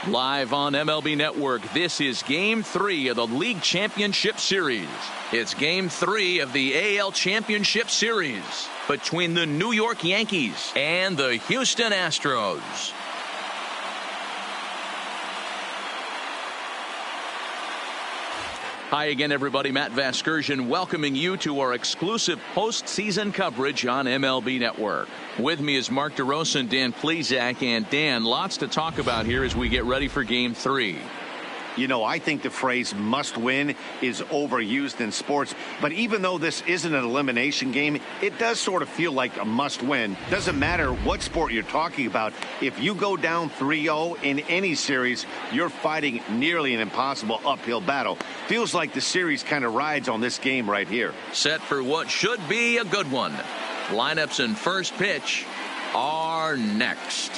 Live on MLB Network, this is Game 3 of the League Championship Series. It's Game 3 of the AL Championship Series between the New York Yankees and the Houston Astros. Hi again, everybody. Matt Vasgersian welcoming you to our exclusive postseason coverage on MLB Network. With me is Mark DeRosa and Dan Plesac. And Dan, lots to talk about here as we get ready for Game 3. You know, I think the phrase must win is overused in sports. But even though this isn't an elimination game, it does sort of feel like a must win. Doesn't matter what sport you're talking about. If you go down 3-0 in any series, you're fighting nearly an impossible uphill battle. Feels like the series kind of rides on this game right here. Set for what should be a good one. Lineups and first pitch are next.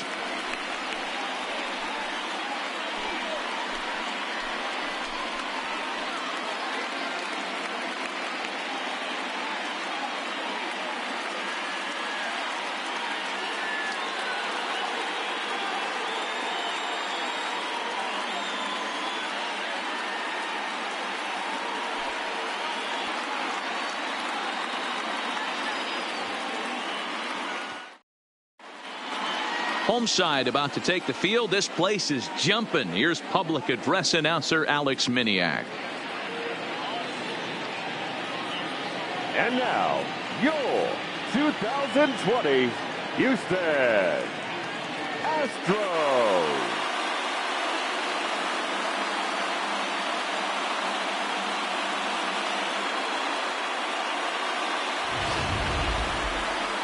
Home side about to take the field. This place is jumping. Here's public address announcer Alex Miniak. And now, your 2020 Houston Astros.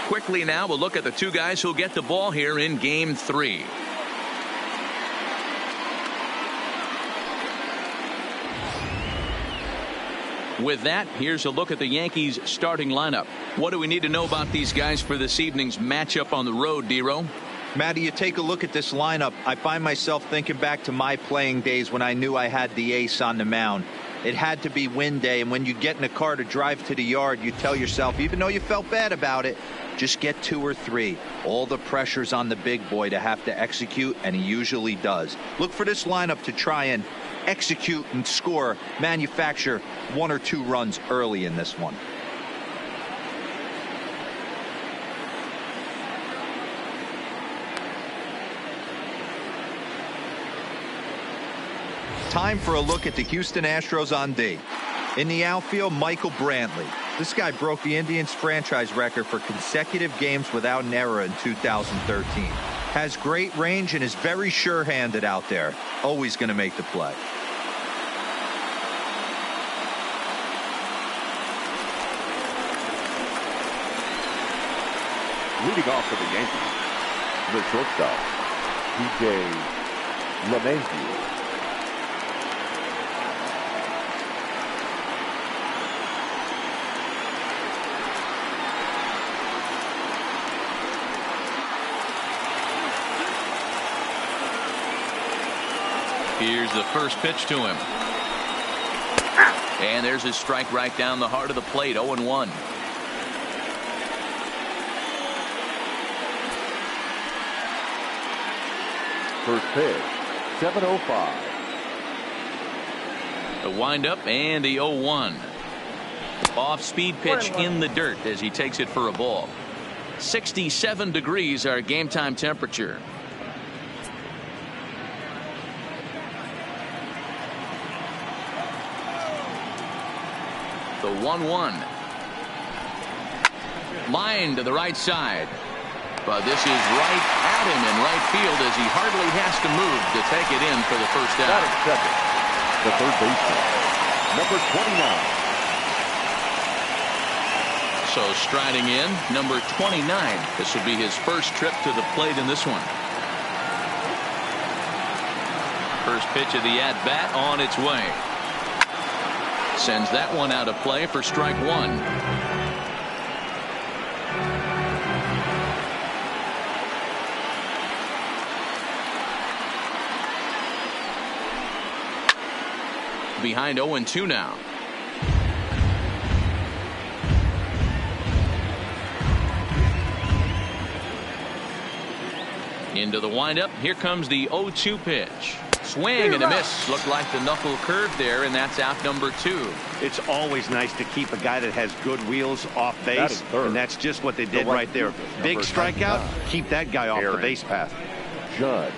Quickly now, we'll look at the two guys who'll get the ball here in Game 3. With that, here's a look at the Yankees starting lineup. What do we need to know about these guys for this evening's matchup on the road, Dero? Matty, you take a look at this lineup. I find myself thinking back to my playing days when I knew I had the ace on the mound. It had to be win day, and when you get in a car to drive to the yard, you tell yourself, even though you felt bad about it, just get 2 or 3. All the pressure's on the big boy to have to execute, and he usually does. Look for this lineup to try and execute and score, manufacture 1 or 2 runs early in this one. Time for a look at the Houston Astros on D. In the outfield, Michael Brantley. This guy broke the Indians franchise record for consecutive games without an error in 2013. Has great range and is very sure-handed out there. Always going to make the play. Leading off for the Yankees, the shortstop, DJ LeMahieu. Here's the first pitch to him. And there's his strike right down the heart of the plate. 0-1. First pitch, 7:05. The windup and the 0-1. Off-speed pitch in the dirt as he takes it for a ball. 67 degrees our game time temperature. The 1-1. Line to the right side. But this is right at him in right field as he hardly has to move to take it in for the first out. Batting second, the third baseman, number 29. So striding in, number 29. This will be his first trip to the plate in this one. First pitch of the at-bat on its way. Sends that one out of play for strike 1. Behind 0-2 now. Into the windup. Here comes the 0-2 pitch. Swing and a miss. Looked like the knuckle curve there, and that's out number 2. It's always nice to keep a guy that has good wheels off base, and that's just what they did right there. Big strikeout, keep that guy off the base path. Judd.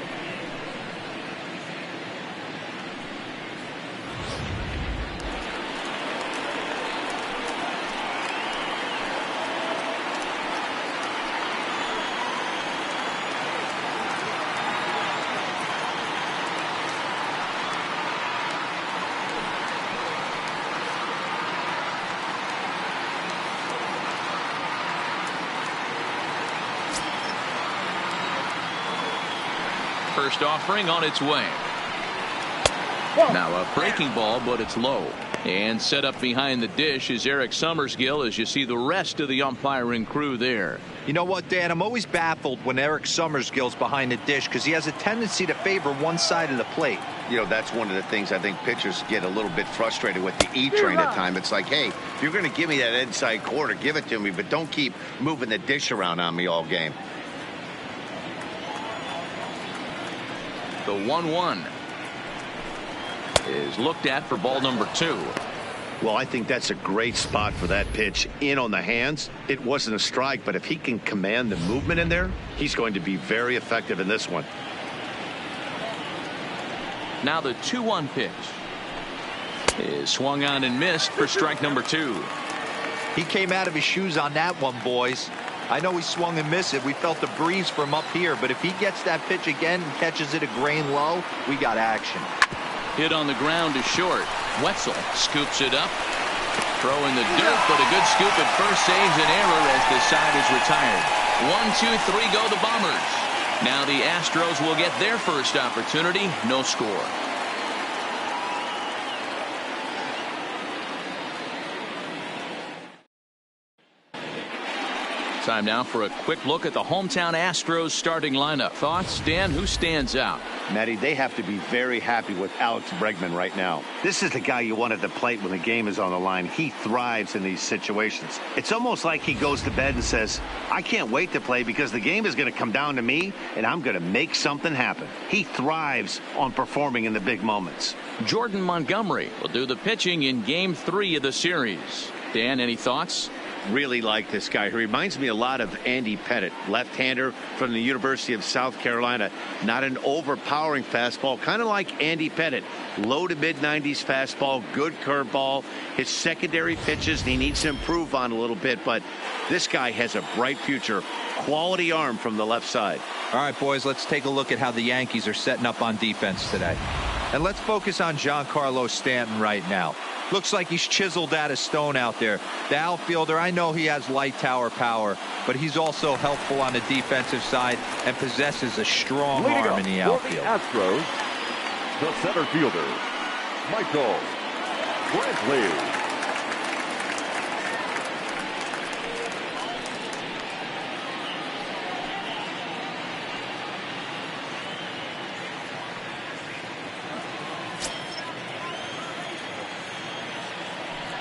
First offering on its way. Now a breaking ball, but it's low. And set up behind the dish is Eric Summersgill as you see the rest of the umpiring crew there. You know what, Dan? I'm always baffled when Eric Summersgill's behind the dish because he has a tendency to favor one side of the plate. You know, that's one of the things I think pitchers get a little bit frustrated with the E-train at times. It's like, hey, if you're going to give me that inside corner, give it to me, but don't keep moving the dish around on me all game. The 1-1 is looked at for ball number 2. Well, I think that's a great spot for that pitch in on the hands. It wasn't a strike, but if he can command the movement in there, he's going to be very effective in this one. Now the 2-1 pitch is swung on and missed for strike number 2. He came out of his shoes on that one, boys. I know he swung and missed it. We felt the breeze from up here, but if he gets that pitch again and catches it a grain low, we got action. Hit on the ground to short. Wetzel scoops it up. Throw in the dirt, but a good scoop at first saves an error as the side is retired. 1, 2, 3 go the Bombers. Now the Astros will get their first opportunity. No score. Time now for a quick look at the hometown Astros starting lineup. Thoughts, Dan? Who stands out? Matty, they have to be very happy with Alex Bregman right now. This is the guy you want at the plate when the game is on the line. He thrives in these situations. It's almost like he goes to bed and says, I can't wait to play because the game is going to come down to me and I'm going to make something happen. He thrives on performing in the big moments. Jordan Montgomery will do the pitching in Game 3 of the series. Dan, any thoughts? Really like this guy. He reminds me a lot of Andy Pettit, left-hander from the University of South Carolina. Not an overpowering fastball, kind of like Andy Pettit. Low to mid-90s fastball, good curveball. His secondary pitches he needs to improve on a little bit, but this guy has a bright future. Quality arm from the left side. All right, boys, let's take a look at how the Yankees are setting up on defense today. And let's focus on Giancarlo Stanton right now. Looks like he's chiseled out of stone out there. The outfielder, I know he has light tower power, but he's also helpful on the defensive side and possesses a strong arm in the outfield. For the Astros, the center fielder, Michael Brantley.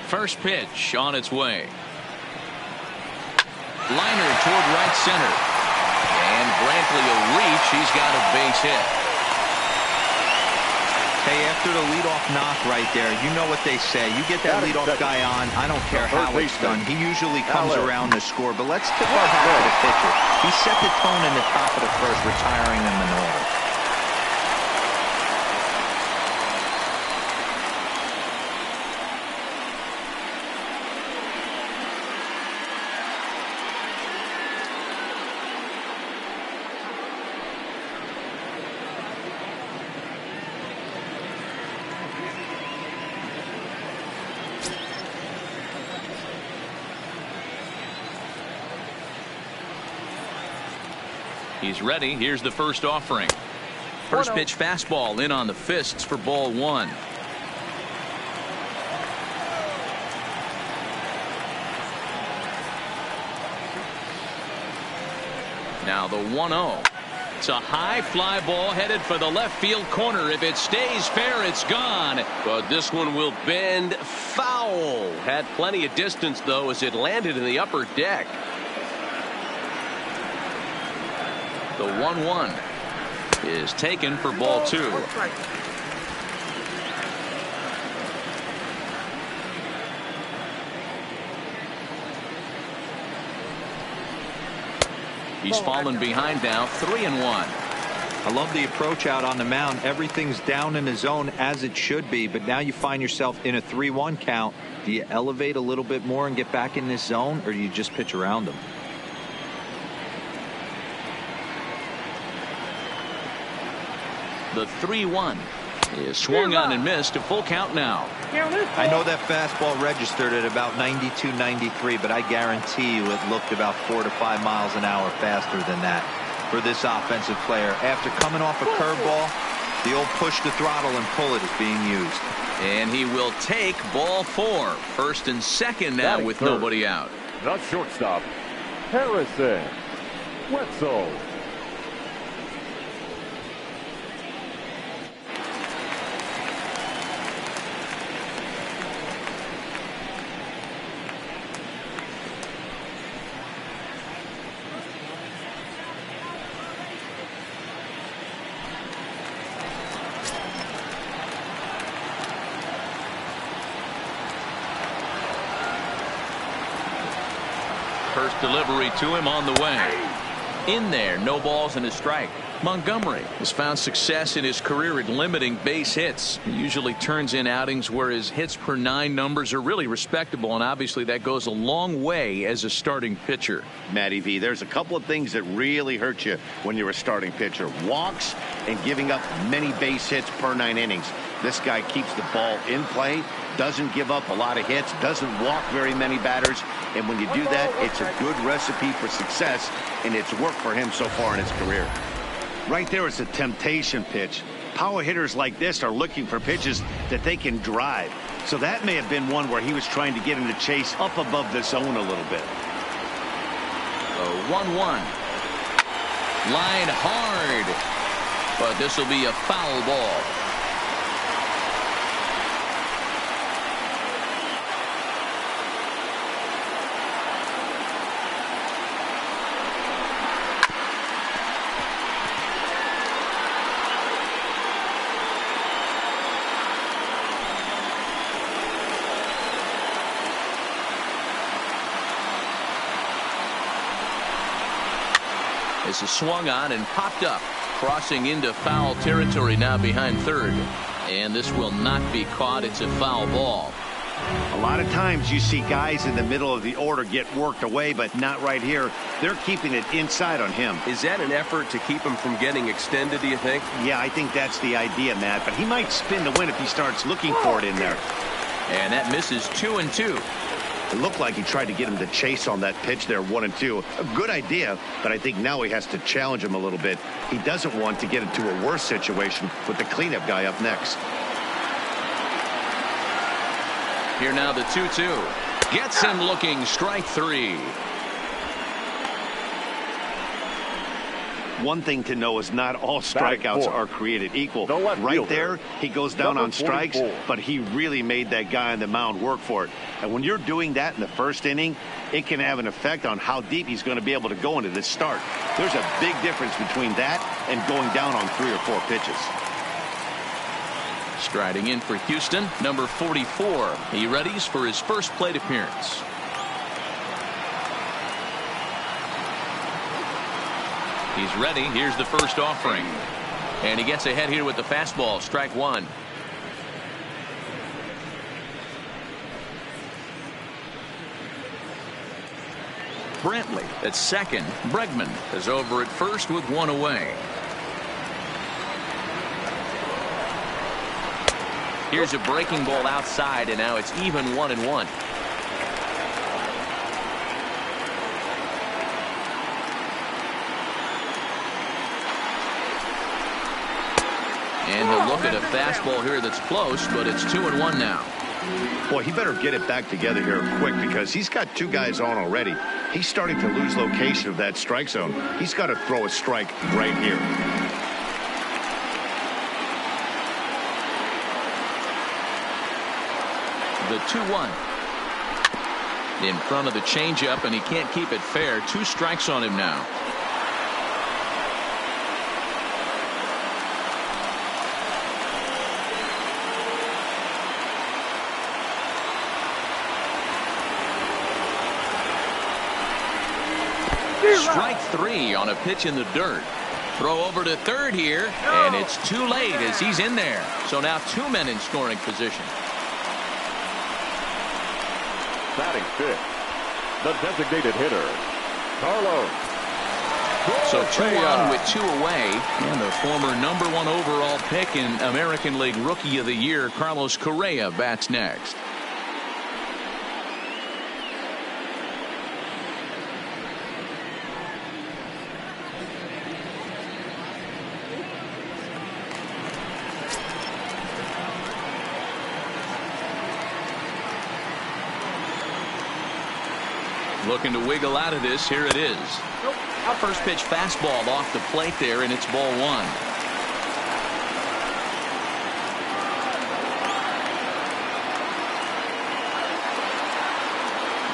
First pitch on its way. Liner toward right center. And Brantley will reach. He's got a base hit. Hey, after the leadoff knock right there, you know what they say. You get that leadoff guy on, I don't care how it's done. He usually comes around to score. But let's tip our hat to the pitcher. He set the tone in the top of the first, retiring them in order. He's ready. Here's the first offering. First pitch fastball in on the fists for ball 1. Now the 1-0. It's a high fly ball headed for the left field corner. If it stays fair, it's gone. But this one will bend foul. Had plenty of distance, though, as it landed in the upper deck. The 1-1. is taken for ball 2. He's fallen behind now, 3-1. I love the approach out on the mound. Everything's down in the zone as it should be, but now you find yourself in a 3-1 count. Do you elevate a little bit more and get back in this zone, or do you just pitch around them? The 3-1 is swung on and missed. A full count now. I know that fastball registered at about 92, 93, but I guarantee you it looked about 4 to 5 miles an hour faster than that for this offensive player. After coming off a curveball, the old push the throttle and pull it is being used. And he will take ball 4. First and second now with nobody out. The shortstop, Harrison Wetzel. First delivery to him on the way. In there, no balls and a strike. Montgomery has found success in his career at limiting base hits. He usually turns in outings where his hits per 9 numbers are really respectable, and obviously that goes a long way as a starting pitcher. Matty V, there's a couple of things that really hurt you when you're a starting pitcher. Walks and giving up many base hits per 9 innings. This guy keeps the ball in play, doesn't give up a lot of hits, doesn't walk very many batters, and when you do that, it's a good recipe for success, and it's worked for him so far in his career. Right there is a temptation pitch. Power hitters like this are looking for pitches that they can drive. So that may have been one where he was trying to get him to chase up above the zone a little bit. The 1-1. Line hard. But this will be a foul ball. This is swung on and popped up, crossing into foul territory now behind third. And this will not be caught. It's a foul ball. A lot of times you see guys in the middle of the order get worked away, but not right here. They're keeping it inside on him. Is that an effort to keep him from getting extended, do you think? Yeah, I think that's the idea, Matt. But he might spin the win if he starts looking for it in there. And that misses 2-2. It looked like he tried to get him to chase on that pitch there, 1-2. A good idea, but I think now he has to challenge him a little bit. He doesn't want to get into a worse situation with the cleanup guy up next. Here now the 2-2. Gets him looking, strike 3. One thing to know is not all strikeouts are created equal. Right there, he goes down on strikes, but he really made that guy on the mound work for it. And when you're doing that in the first inning, it can have an effect on how deep he's going to be able to go into this start. There's a big difference between that and going down on 3 or 4 pitches. Striding in for Houston, number 44. He readies for his first plate appearance. He's ready. Here's the first offering. And he gets ahead here with the fastball. Strike 1. Brantley at second. Bregman is over at first with 1 away. Here's a breaking ball outside, and now it's even 1-1. And he'll look at a fastball here that's close, but it's 2-1 now. Boy, he better get it back together here quick because he's got 2 guys on already. He's starting to lose location of that strike zone. He's got to throw a strike right here. The 2-1. In front of the changeup, and he can't keep it fair. 2 strikes on him now. Strike three on a pitch in the dirt. Throw over to third here, and it's too late as he's in there. So now 2 men in scoring position. Batting fifth, the designated hitter, Carlos. So 2 on with 2 away, and the former #1 overall pick in American League Rookie of the Year, Carlos Correa, bats next. Looking to wiggle out of this. Here it is. First pitch fastball off the plate there, and it's ball 1.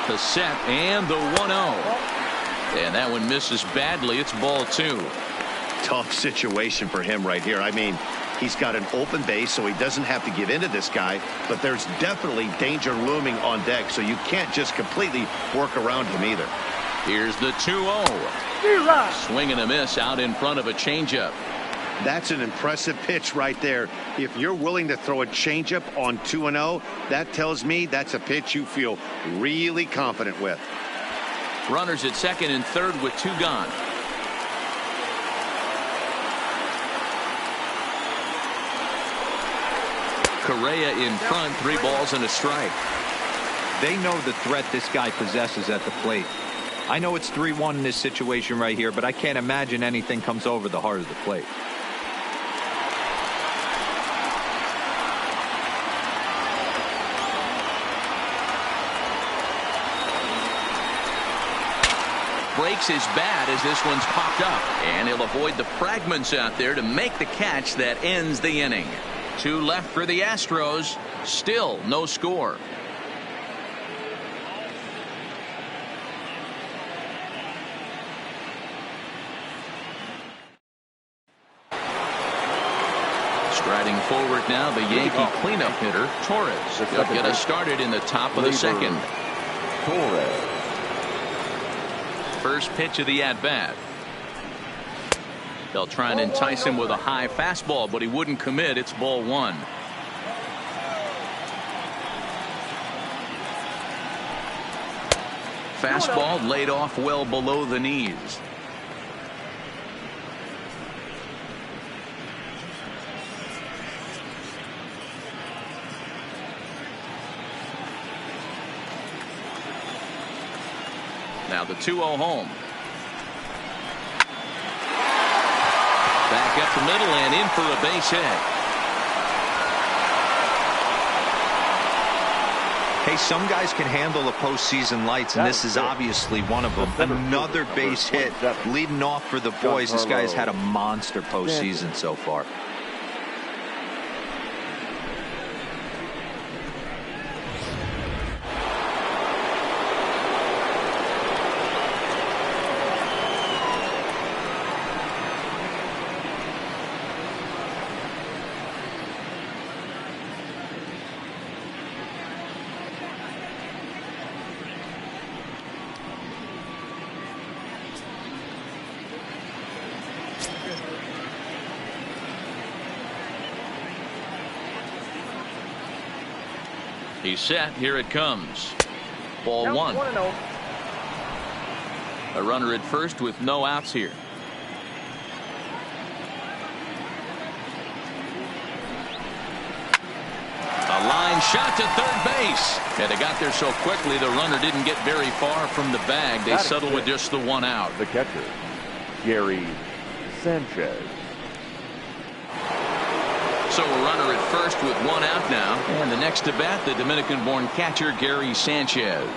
The set and the 1-0. And that one misses badly. It's ball 2. Tough situation for him right here. I mean, he's got an open base, so he doesn't have to give into this guy, but there's definitely danger looming on deck, so you can't just completely work around him either. Here's the 2-0. Swing and a miss out in front of a changeup. That's an impressive pitch right there. If you're willing to throw a changeup on 2-0, that tells me that's a pitch you feel really confident with. Runners at second and third with 2 gone. Correa in front, 3 balls and a strike. They know the threat this guy possesses at the plate. I know it's 3-1 in this situation right here, but I can't imagine anything comes over the heart of the plate. Breaks his bat as this one's popped up, and he'll avoid the fragments out there to make the catch that ends the inning. 2 left for the Astros. Still no score. Striding forward now, the Yankee cleanup hitter, Torres. He'll get us started in the top of the second. Torres. First pitch of the at-bat. They'll try and entice him with a high fastball, but he wouldn't commit. It's ball 1. Fastball laid off well below the knees. Now the 2-0 home. Back up the middle and in for a base hit. Hey, some guys can handle the postseason lights, and this is obviously one of them. Another base hit leading off for the boys. This guy's had a monster postseason so far. He's set. Here it comes. Ball 1. A runner at first with no outs here. A line shot to third base. And they got there so quickly the runner didn't get very far from the bag. They settle with just the 1 out. The catcher, Gary Sanchez. So a runner at first with 1 out now. And the next to bat, the Dominican-born catcher, Gary Sanchez.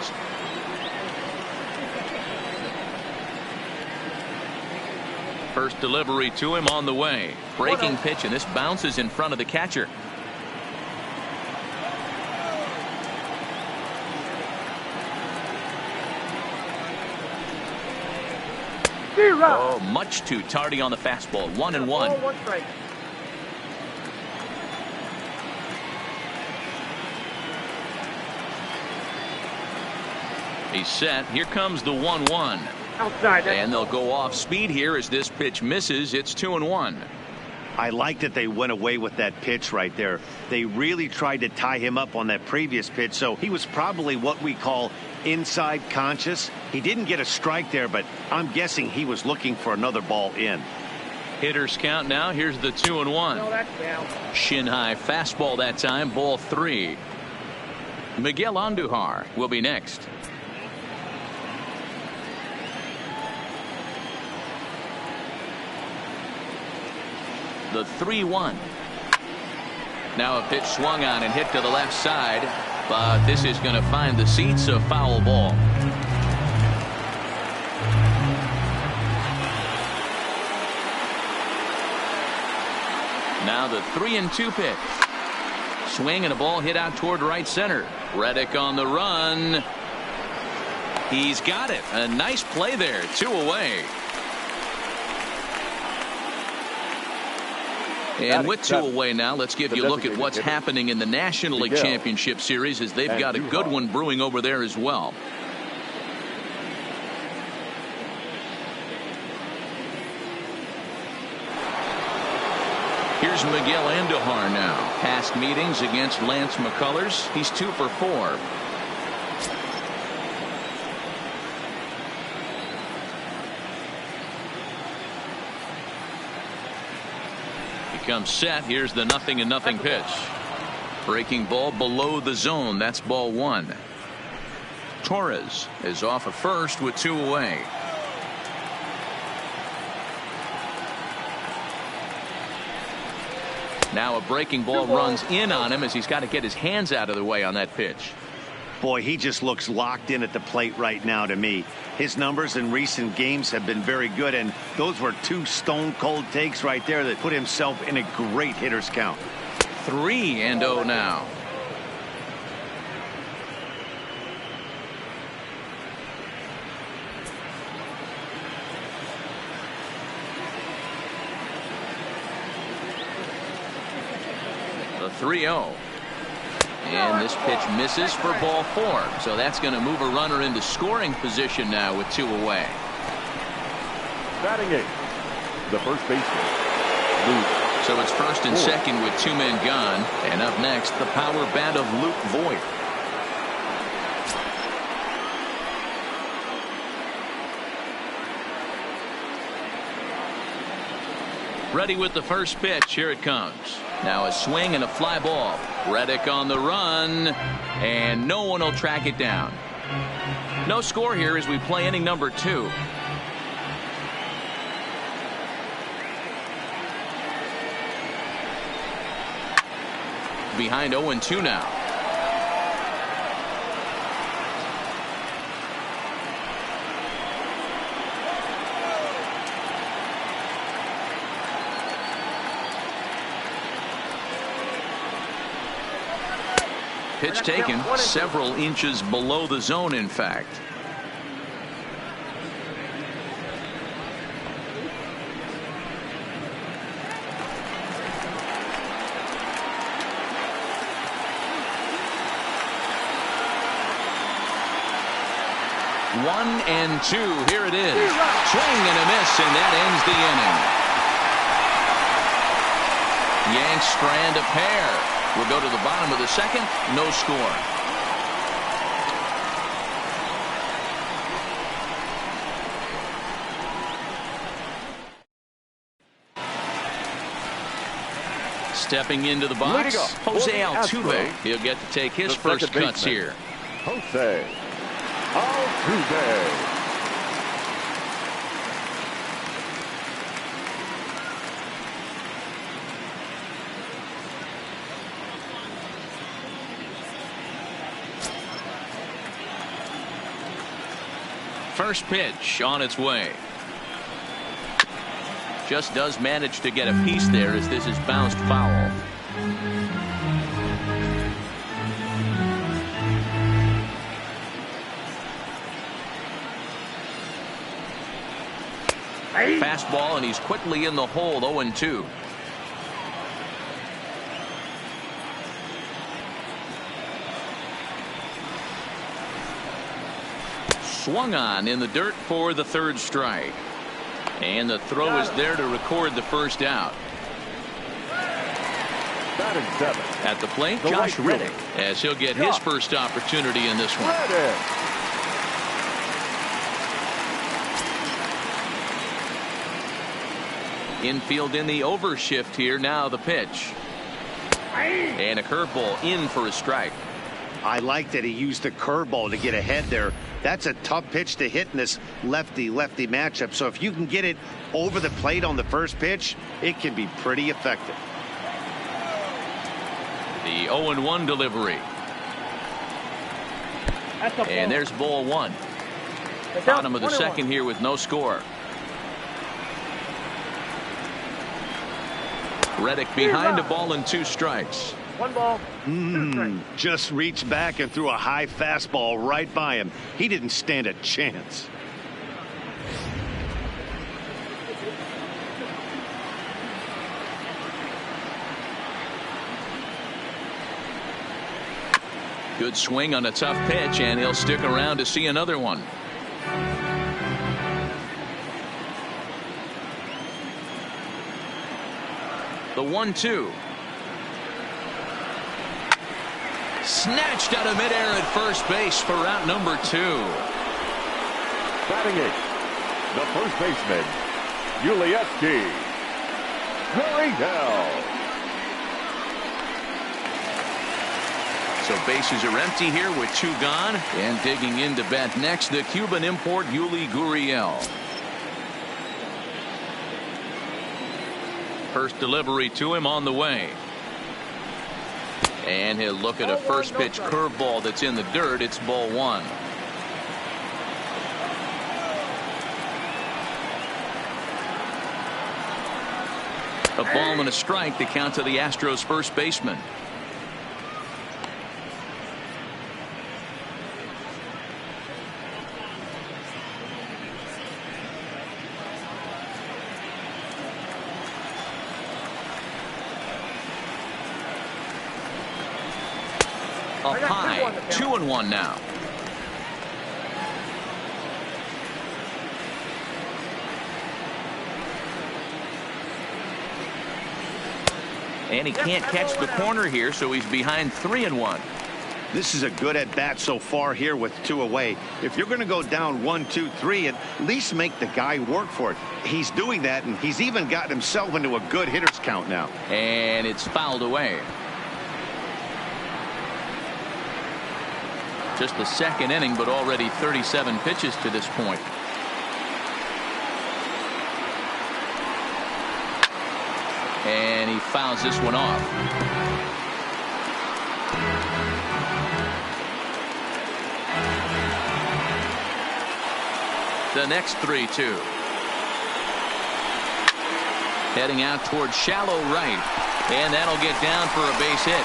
First delivery to him on the way. Breaking pitch, and this bounces in front of the catcher. Oh, much too tardy on the fastball. 1-1. He's set. Here comes the 1-1. And they'll go off speed here as this pitch misses. It's 2-1. I like that they went away with that pitch right there. They really tried to tie him up on that previous pitch, so he was probably what we call inside conscious. He didn't get a strike there, but I'm guessing he was looking for another ball in. Hitters count now. Here's the 2-1. Shin high fastball that time. Ball 3. Miguel Andujar will be next. The 3-1. Now a pitch swung on and hit to the left side, but this is going to find the seats. A foul ball. Now the 3-2 pitch. Swing and a ball hit out toward right center. Reddick on the run. He's got it. A nice play there. 2 away. And with 2 away now, let's give you a look at what's happening in the National League Championship Series, as they've got a good one brewing over there as well. Here's Miguel Andujar now. Past meetings against Lance McCullers. He's 2 for 4. Comes set. Here's the 0-0 pitch. Breaking ball below the zone. That's ball 1. Torres is off of first with 2 away. Now a breaking ball runs in on him as he's got to get his hands out of the way on that pitch. Boy, he just looks locked in at the plate right now to me. His numbers in recent games have been very good, and those were 2 stone-cold takes right there that put himself in a great hitter's count. 3-0 now. The 3-0. And this pitch misses for ball 4. So that's going to move a runner into scoring position now with 2 away. Batting 8, the first baseman, Luke. So it's first and second with 2 men gone. And up next, the power bat of Luke Voigt. Ready with the first pitch. Here it comes. Now a swing and a fly ball. Reddick on the run, and no one will track it down. No score here as we play inning number 2. Behind 0-2 now. Pitch taken several inches below the zone, in fact. One and 2. Here it is. Swing and a miss, and that ends the inning. Yanks strand a pair. We'll go to the bottom of the second. No score. Stepping into the box, Jose Altuve. He'll get to take his first cuts here. Jose Altuve. First pitch on its way. Just does manage to get a piece there as this is bounced foul. Fastball, and he's quickly in the hole. 0-2. swung on in the dirt for the third strike. And the throw is there to record the first out. Batting seven. At the plate, The Josh right Reddick, fielder. as he'll get his first opportunity in this one. Reddick. Infield in the overshift here. Now the pitch. And a curveball in for a strike. I like that he used the curveball to get ahead there. That's a tough pitch to hit in this lefty-lefty matchup. So if you can get it over the plate on the first pitch, it can be pretty effective. The 0-1 delivery. And there's ball one. Bottom of the second here with no score. Reddick behind a ball and 2 strikes. 1 ball, 2 strikes. Just reached back and threw a high fastball right by him. He didn't stand a chance. Good swing on a tough pitch, and he'll stick around to see another one. The 1-2. Snatched out of midair at first base for out number 2. Batting 8. The first baseman, Ulieski. Gurriel. So bases are empty here with 2 gone, and digging in to bat next, the Cuban import Yuli Gurriel. First delivery to him on the way. And he'll look at a first pitch curveball that's in the dirt. It's ball 1. A ball and a strike to count to the Astros first baseman. Up high, 2-1 now. And he can't catch the corner here, so he's behind 3-1. This is a good at bat so far here with 2 away. If you're going to go down 1, 2, 3, at least make the guy work for it. He's doing that, and he's even gotten himself into a good hitter's count now. And it's fouled away. Just the second inning, but already 37 pitches to this point. And he fouls this one off. The next 3-2. Heading out towards shallow right. And that'll get down for a base hit.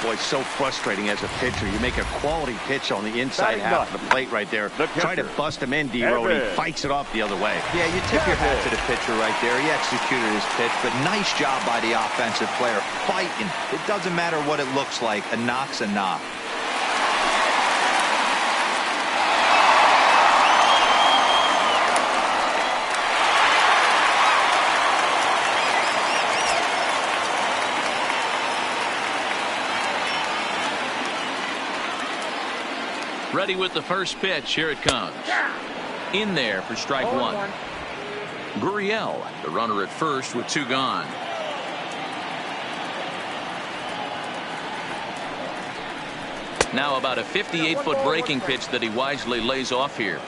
Boy, it's so frustrating as a pitcher. You make a quality pitch on the inside half of the plate right there. Try to bust him in, D-Row, and he fights it off the other way. Yeah, you tip your hat to the pitcher right there. He executed his pitch, but nice job by the offensive player. Fighting. It doesn't matter what it looks like. A knock's a knock. Ready with the first pitch. Here it comes. In there for strike 1. Gurriel, the runner at first with 2 gone. Now about a 58-foot breaking pitch that he wisely lays off here.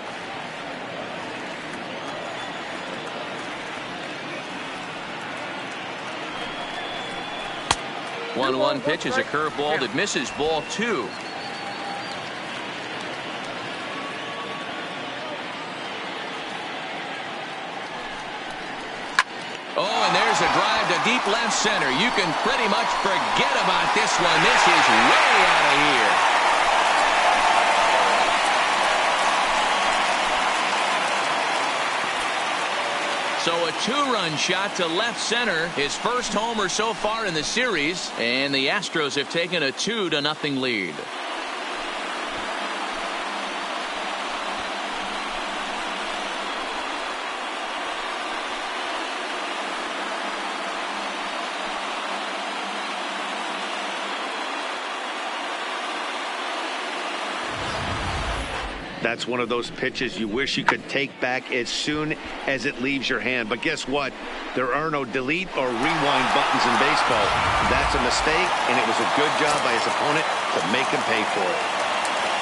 One pitch is a curveball that misses, ball 2. Oh, and there's a drive to deep left center. You can pretty much forget about this one. This is way out of here. So a 2-run shot to left center. His first homer so far in the series. And the Astros have taken a 2-0 lead. That's one of those pitches you wish you could take back as soon as it leaves your hand. But guess what? There are no delete or rewind buttons in baseball. That's a mistake, and it was a good job by his opponent to make him pay for it.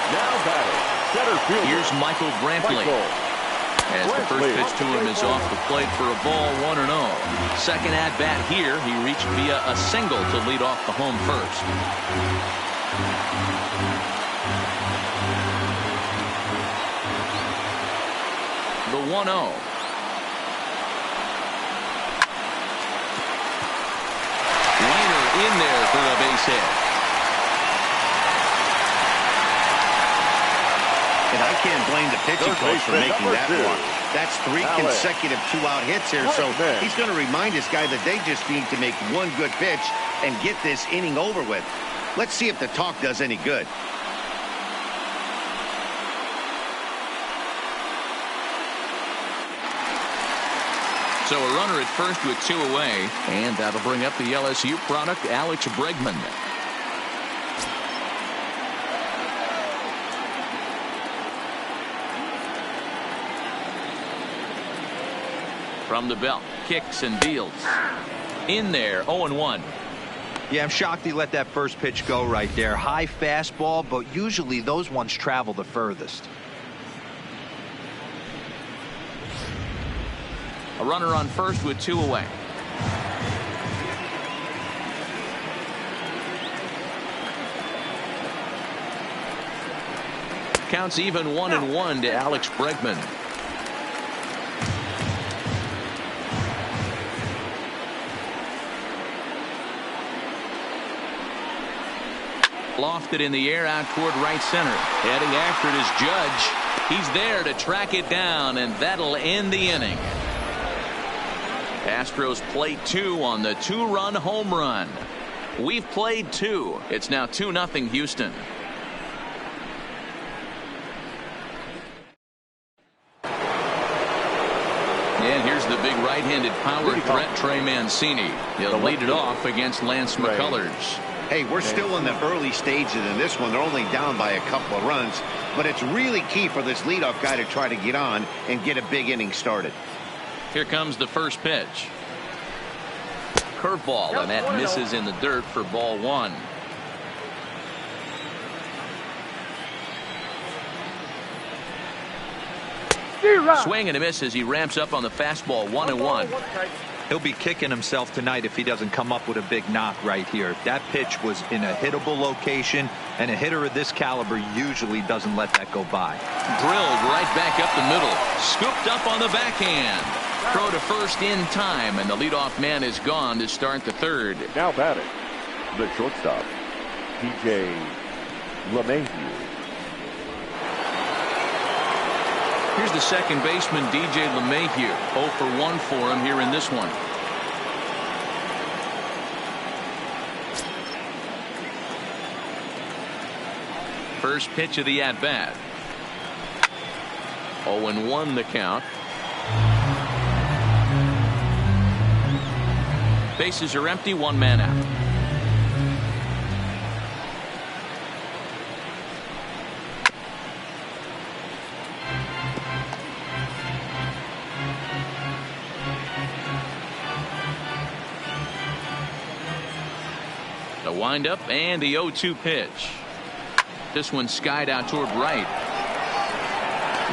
Now batting, center fielder. Here's Michael Brantley. As the first pitch to him is off the plate for a ball, 1-0. Second at bat here, he reached via a single to lead off the home first. The 1-0. Liner in there for a base hit. And I can't blame the pitching coach for making that walk. That's 3 consecutive 2-out hits here, so he's going to remind this guy that they just need to make one good pitch and get this inning over with. Let's see if the talk does any good. So a runner at first with 2 away, and that'll bring up the LSU product, Alex Bregman. From the belt, kicks and deals. In there, 0-1. Yeah, I'm shocked he let that first pitch go right there. High fastball, but usually those ones travel the furthest. A runner on first with 2 away. Counts even 1-1 to Alex Bregman. Lofted in the air out toward right center. Heading after it is Judge. He's there to track it down, and that'll end the inning. Astros play 2 on the 2-run home run. We've played 2. It's now 2-0 Houston. And here's the big right-handed power threat, Trey Mancini. He'll lead it off against Lance McCullers. Hey, we're still in the early stages in this one. They're only down by a couple of runs, but it's really key for this leadoff guy to try to get on and get a big inning started. Here comes the first pitch. Curveball, and that misses in the dirt for ball 1. Swing and a miss as he ramps up on the fastball, 1-1. He'll be kicking himself tonight if he doesn't come up with a big knock right here. That pitch was in a hittable location, and a hitter of this caliber usually doesn't let that go by. Drilled right back up the middle. Scooped up on the backhand. Throw to first in time, and the leadoff man is gone to start the third. Now batting, the shortstop, DJ LeMahieu. Here's the second baseman, DJ LeMahieu. 0 for 1 for him here in this one. First pitch of the at-bat. 0-1 the count. Bases are empty, 1 man out. The windup and the 0-2 pitch. This one skied out toward right.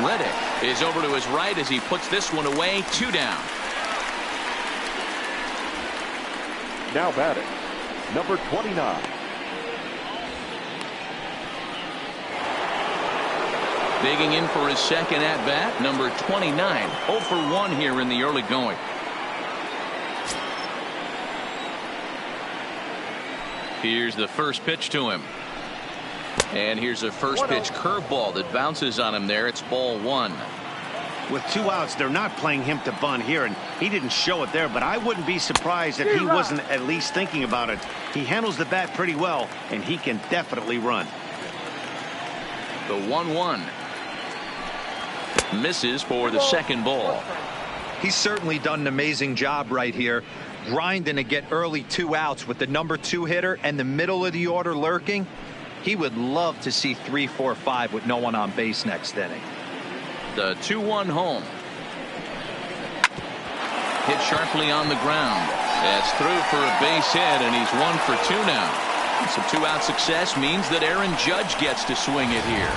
Reddick is over to his right as he puts this one away. 2 down. Now batting, number 29. Digging in for his second at bat, number 29. 0 for 1 here in the early going. Here's the first pitch to him. And here's a first pitch curveball that bounces on him there. It's ball 1. With 2 outs, they're not playing him to bunt here, and he didn't show it there, but I wouldn't be surprised if he wasn't at least thinking about it. He handles the bat pretty well, and he can definitely run. The 1-1. Misses for the second ball. He's certainly done an amazing job right here, grinding to get early 2 outs with the number 2 hitter and the middle of the order lurking. He would love to see 3, 4, 5 with no one on base next inning. The 2-1 home. Hit sharply on the ground. That's through for a base hit, and he's 1 for 2 now. Some 2-out success means that Aaron Judge gets to swing it here.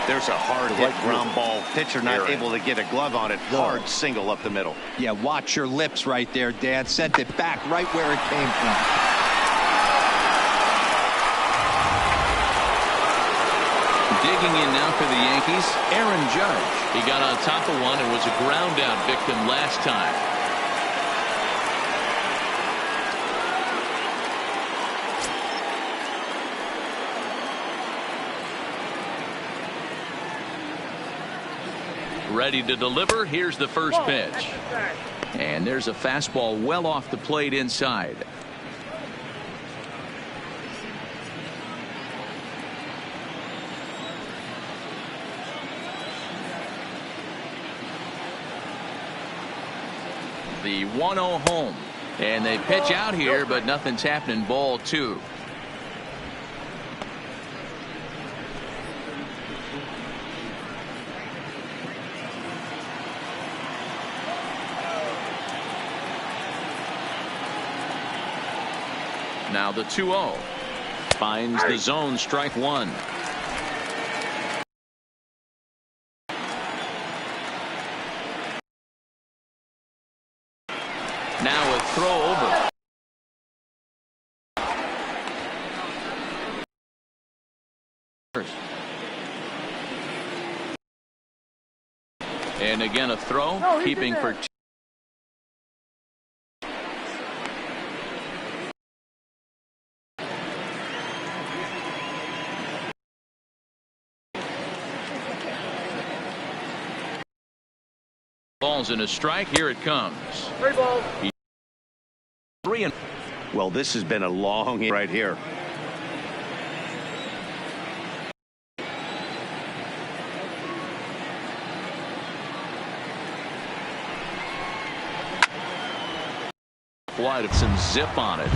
There's a hard hit ground ball. Pitcher not able to get a glove on it. Hard single up the middle. Yeah, watch your lips right there, Dan. Sent it back right where it came from. Digging in now for the Yankees, Aaron Judge. He got on top of one and was a ground out victim last time. Ready to deliver. Here's the first pitch. And there's a fastball well off the plate inside. The 1-0 home. And they pitch out here, but nothing's happening. Ball 2. Now the 2-0. Finds the zone, strike 1. Now a throw over. And again a throw, keeping for 2. Balls in a strike. Here it comes. 3 balls. 3 and. Well, this has been a long right here. Wide of some zip on it.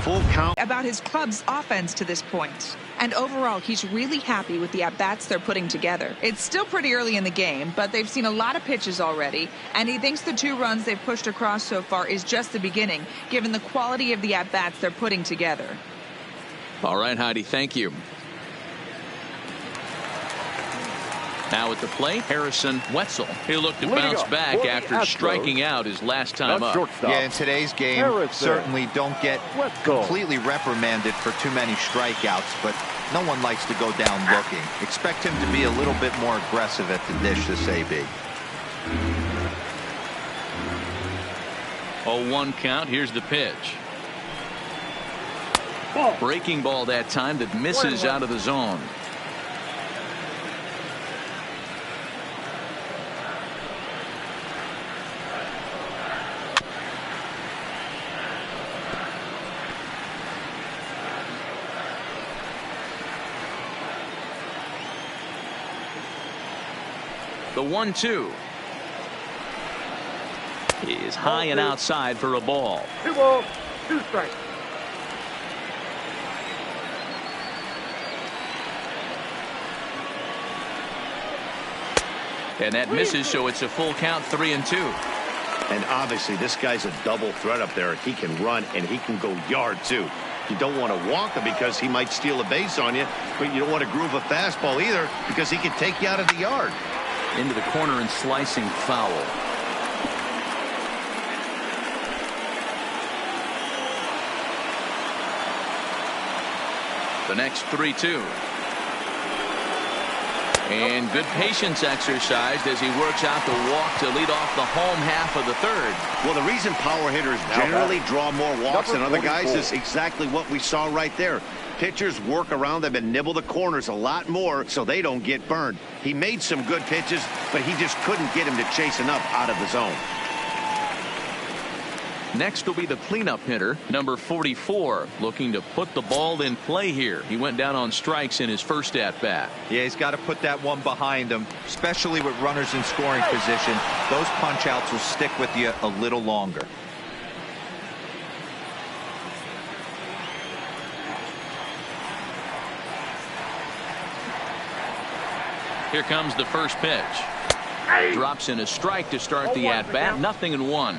Full count. About his club's offense to this point. And overall, he's really happy with the at-bats they're putting together. It's still pretty early in the game, but they've seen a lot of pitches already, and he thinks the 2 runs they've pushed across so far is just the beginning, given the quality of the at-bats they're putting together. All right, Heidi, thank you. Now at the plate, Harrison Wetzel. He'll look to bounce back after striking out his last time up. Yeah, in today's game, certainly don't get completely reprimanded for too many strikeouts, but no one likes to go down looking. Expect him to be a little bit more aggressive at the dish this AB. 0-1 count. Here's the pitch. Breaking ball that time that misses out of the zone. The 1-2 is high and outside for a ball. 2 balls, 2 strikes. And that misses, so it's a full count, 3-2. And obviously this guy's a double threat up there. He can run and he can go yard too. You don't want to walk him because he might steal a base on you, but you don't want to groove a fastball either because he can take you out of the yard. Into the corner and slicing foul. The next 3-2. And good patience exercised as he works out the walk to lead off the home half of the 3rd. Well, the reason power hitters generally draw more walks than other guys is exactly what we saw right there. Pitchers work around them and nibble the corners a lot more so they don't get burned. He made some good pitches, but he just couldn't get him to chase enough out of the zone. Next will be the cleanup hitter, number 44, looking to put the ball in play here. He went down on strikes in his first at-bat. Yeah, he's got to put that one behind him, especially with runners in scoring position. Those punch-outs will stick with you a little longer. Here comes the first pitch. Drops in a strike to start the at-bat. 0-1.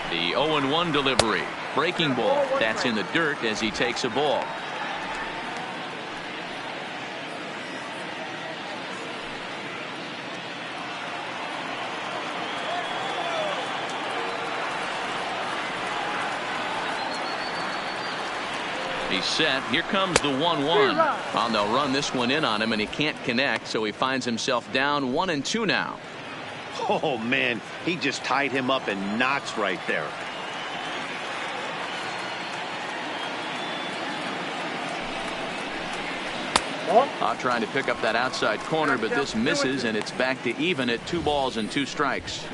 The 0-1 delivery. Breaking ball. That's in the dirt as he takes a ball. He's set. Here comes the 1-1. And they'll run this one in on him, and he can't connect, so he finds himself down 1-2 now. Oh, man, he just tied him up in knots right there. Trying to pick up that outside corner, but this misses, and it's back to even at 2 balls and 2 strikes.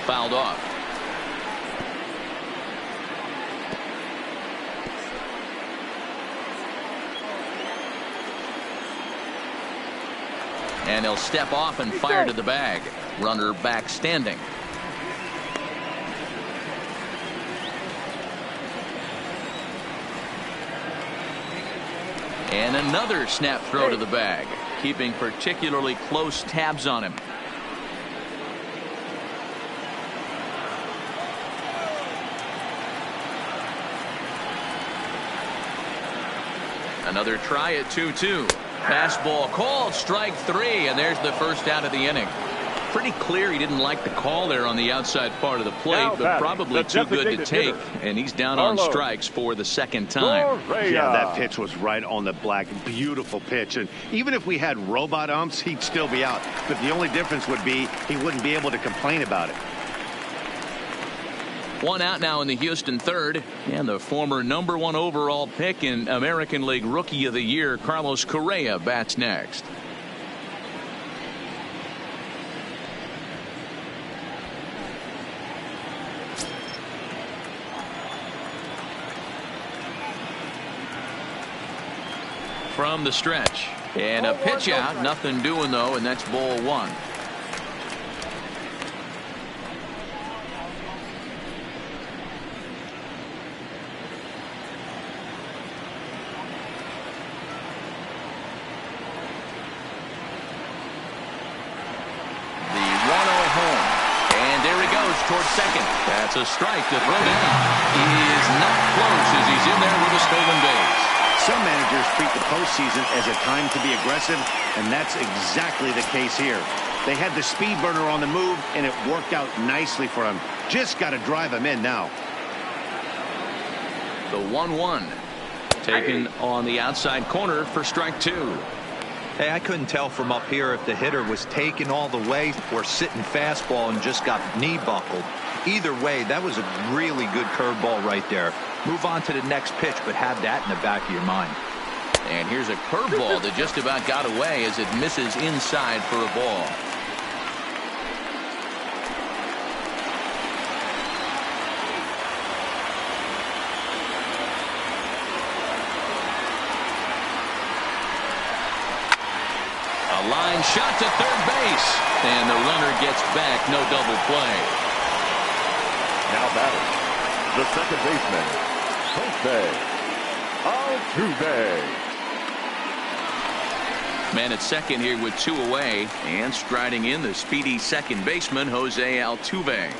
Fouled off. And he'll step off and fire to the bag. Runner back standing. And another snap throw to the bag, keeping particularly close tabs on him. Another try at 2-2. Fastball called, strike 3, and there's the first out of the inning. Pretty clear he didn't like the call there on the outside part of the plate, but probably too good to take, and he's down on strikes for the second time. Yeah, that pitch was right on the black. Beautiful pitch, and even if we had robot umps, he'd still be out. But the only difference would be he wouldn't be able to complain about it. 1 out now in the Houston third, and the former #1 overall pick in American League Rookie of the Year, Carlos Correa, bats next. From the stretch, and a pitch out, nothing doing though, and that's ball 1. Towards second. That's a strike to throw down. He is not close as he's in there with a stolen base. Some managers treat the postseason as a time to be aggressive, and that's exactly the case here. They had the speed burner on the move, and it worked out nicely for him. Just got to drive him in now. The 1-1 taken on the outside corner for strike 2. Hey, I couldn't tell from up here if the hitter was taken all the way or sitting fastball and just got knee buckled. Either way, that was a really good curveball right there. Move on to the next pitch, but have that in the back of your mind. And here's a curveball that just about got away as it misses inside for a ball. Line shot to third base, and the runner gets back. No double play. Now batting, the second baseman, Altuve. Man at second here with 2 away, and striding in the speedy second baseman, Jose Altuve.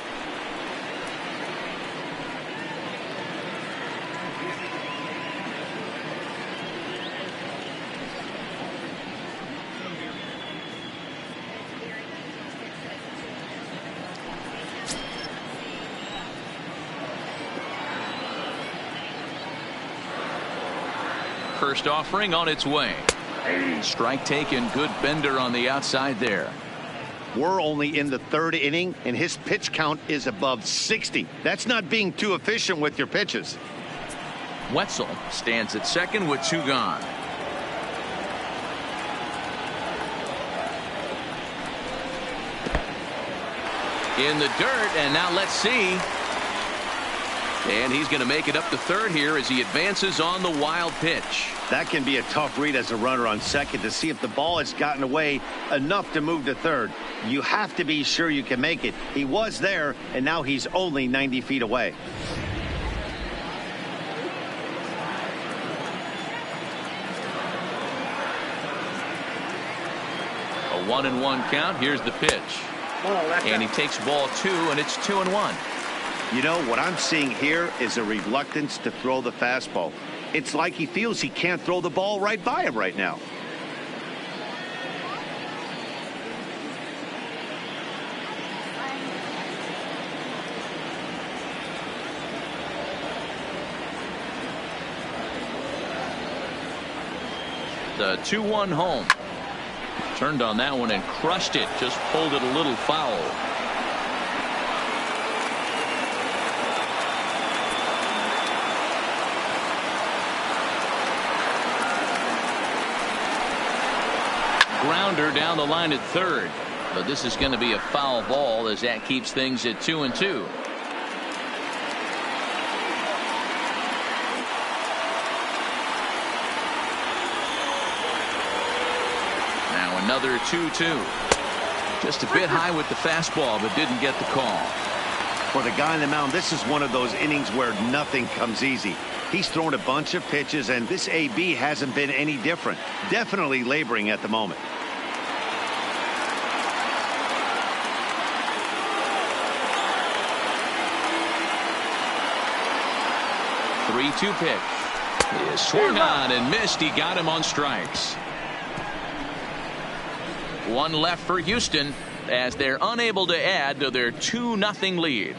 First offering on its way. Strike taken. Good bender on the outside there. We're only in the 3rd inning, and his pitch count is above 60. That's not being too efficient with your pitches. Wetzel stands at second with 2 gone. In the dirt, and now let's see. And he's going to make it up to third here as he advances on the wild pitch. That can be a tough read as a runner on second to see if the ball has gotten away enough to move to third. You have to be sure you can make it. He was there, and now he's only 90 feet away. A 1-1 count. Here's the pitch. And he takes ball 2, and it's 2-1. You know, what I'm seeing here is a reluctance to throw the fastball. It's like he feels he can't throw the ball right by him right now. The 2-1 home. Turned on that one and crushed it. Just pulled it a little foul. Grounder down the line at third. But this is going to be a foul ball as that keeps things at 2-2. Now another 2-2. Just a bit high with the fastball, but didn't get the call. For the guy on the mound, this is one of those innings where nothing comes easy. He's thrown a bunch of pitches, and this AB hasn't been any different. Definitely laboring at the moment. Three-two pitch. He is swung on and missed. He got him on strikes. One left for Houston as they're unable to add to their 2-0 lead.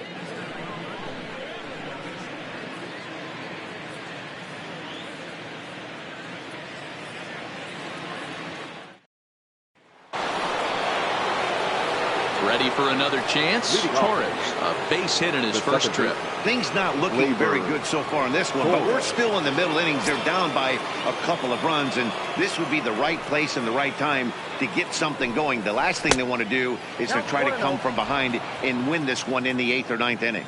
Ready for another chance. Torres, a base hit in his first trip. Things not looking very good so far in this one, but we're still in the middle innings. They're down by a couple of runs, and this would be the right place and the right time to get something going. The last thing they want to do is to try to come from behind and win this one in the 8th or 9th inning.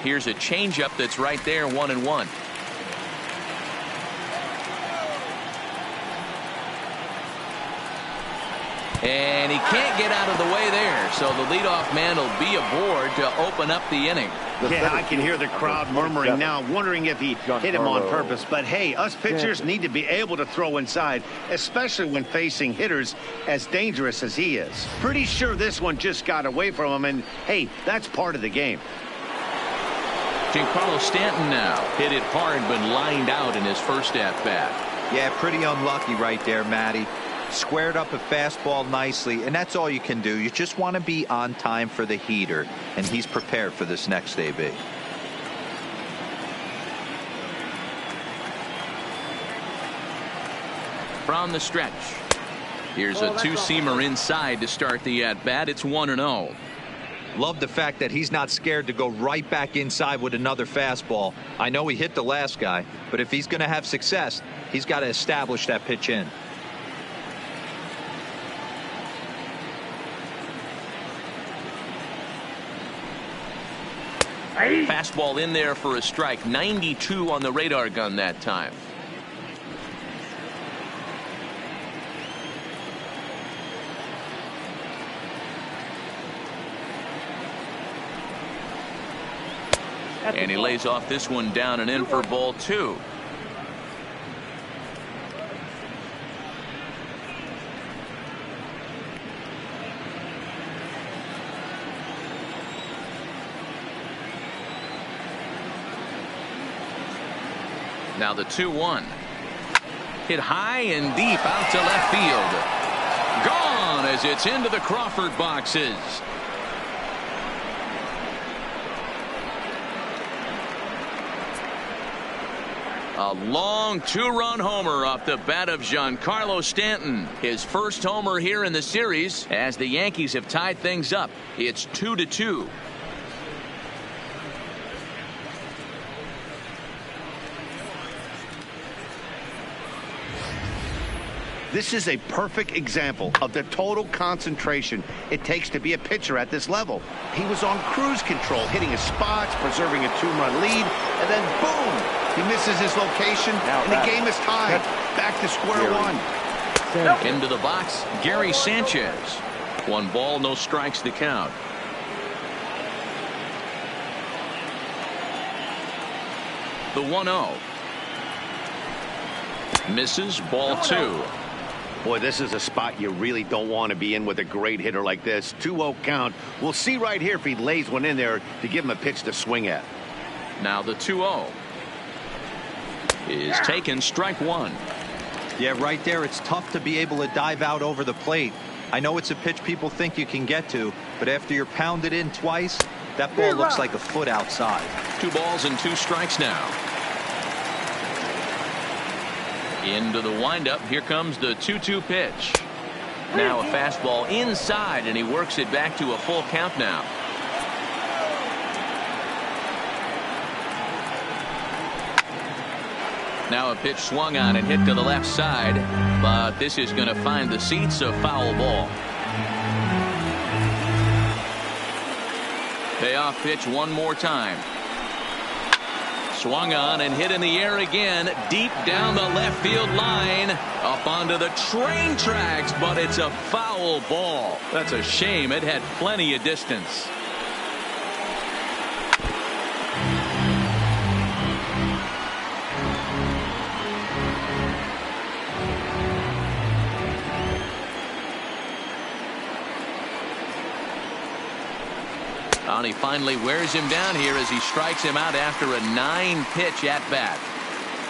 Here's a changeup that's right there, 1-1. And he can't get out of the way there, so the leadoff man will be aboard to open up the inning. Yeah, I can hear the crowd murmuring now, wondering if he hit him on purpose. But hey, us pitchers need to be able to throw inside, especially when facing hitters as dangerous as he is. Pretty sure this one just got away from him, and hey, that's part of the game. Giancarlo Stanton now hit it hard but lined out in his first at-bat. Yeah, pretty unlucky right there, Matty. Squared up a fastball nicely, and that's all you can do. You just want to be on time for the heater, and he's prepared for this next AB. From the stretch. Here's a two-seamer inside to start the at-bat. It's 1-0. Love the fact that he's not scared to go right back inside with another fastball. I know he hit the last guy, but if he's going to have success, he's got to establish that pitch in. Fastball in there for a strike. 92 on the radar gun that time. And he lays off this one down and in for ball 2. Now the 2-1. Hit high and deep out to left field. Gone as it's into the Crawford boxes. A long 2-run homer off the bat of Giancarlo Stanton. His first homer here in the series as the Yankees have tied things up. It's 2-2. This is a perfect example of the total concentration it takes to be a pitcher at this level. He was on cruise control, hitting his spots, preserving a 2-run lead, and then boom, he misses his location, and the game is tied. Back to square one. Into the box, Gary Sanchez. 1 ball, no strikes to count. The 1-0. Misses, ball 2. Boy, this is a spot you really don't want to be in with a great hitter like this. 2-0 count. We'll see right here if he lays one in there to give him a pitch to swing at. Now the 2-0 is taken, strike 1. Yeah, right there, it's tough to be able to dive out over the plate. I know it's a pitch people think you can get to, but after you're pounded in twice, that ball looks like a foot outside. 2 balls and 2 strikes now. Into the windup. Here comes the 2-2 pitch. Now a fastball inside, and he works it back to a full count now. Now a pitch swung on and hit to the left side, but this is going to find the seats, a foul ball. Payoff pitch one more time. Swung on and hit in the air again, deep down the left field line, up onto the train tracks, but it's a foul ball. That's a shame. It had plenty of distance. And he finally wears him down here as he strikes him out after a 9-pitch at-bat.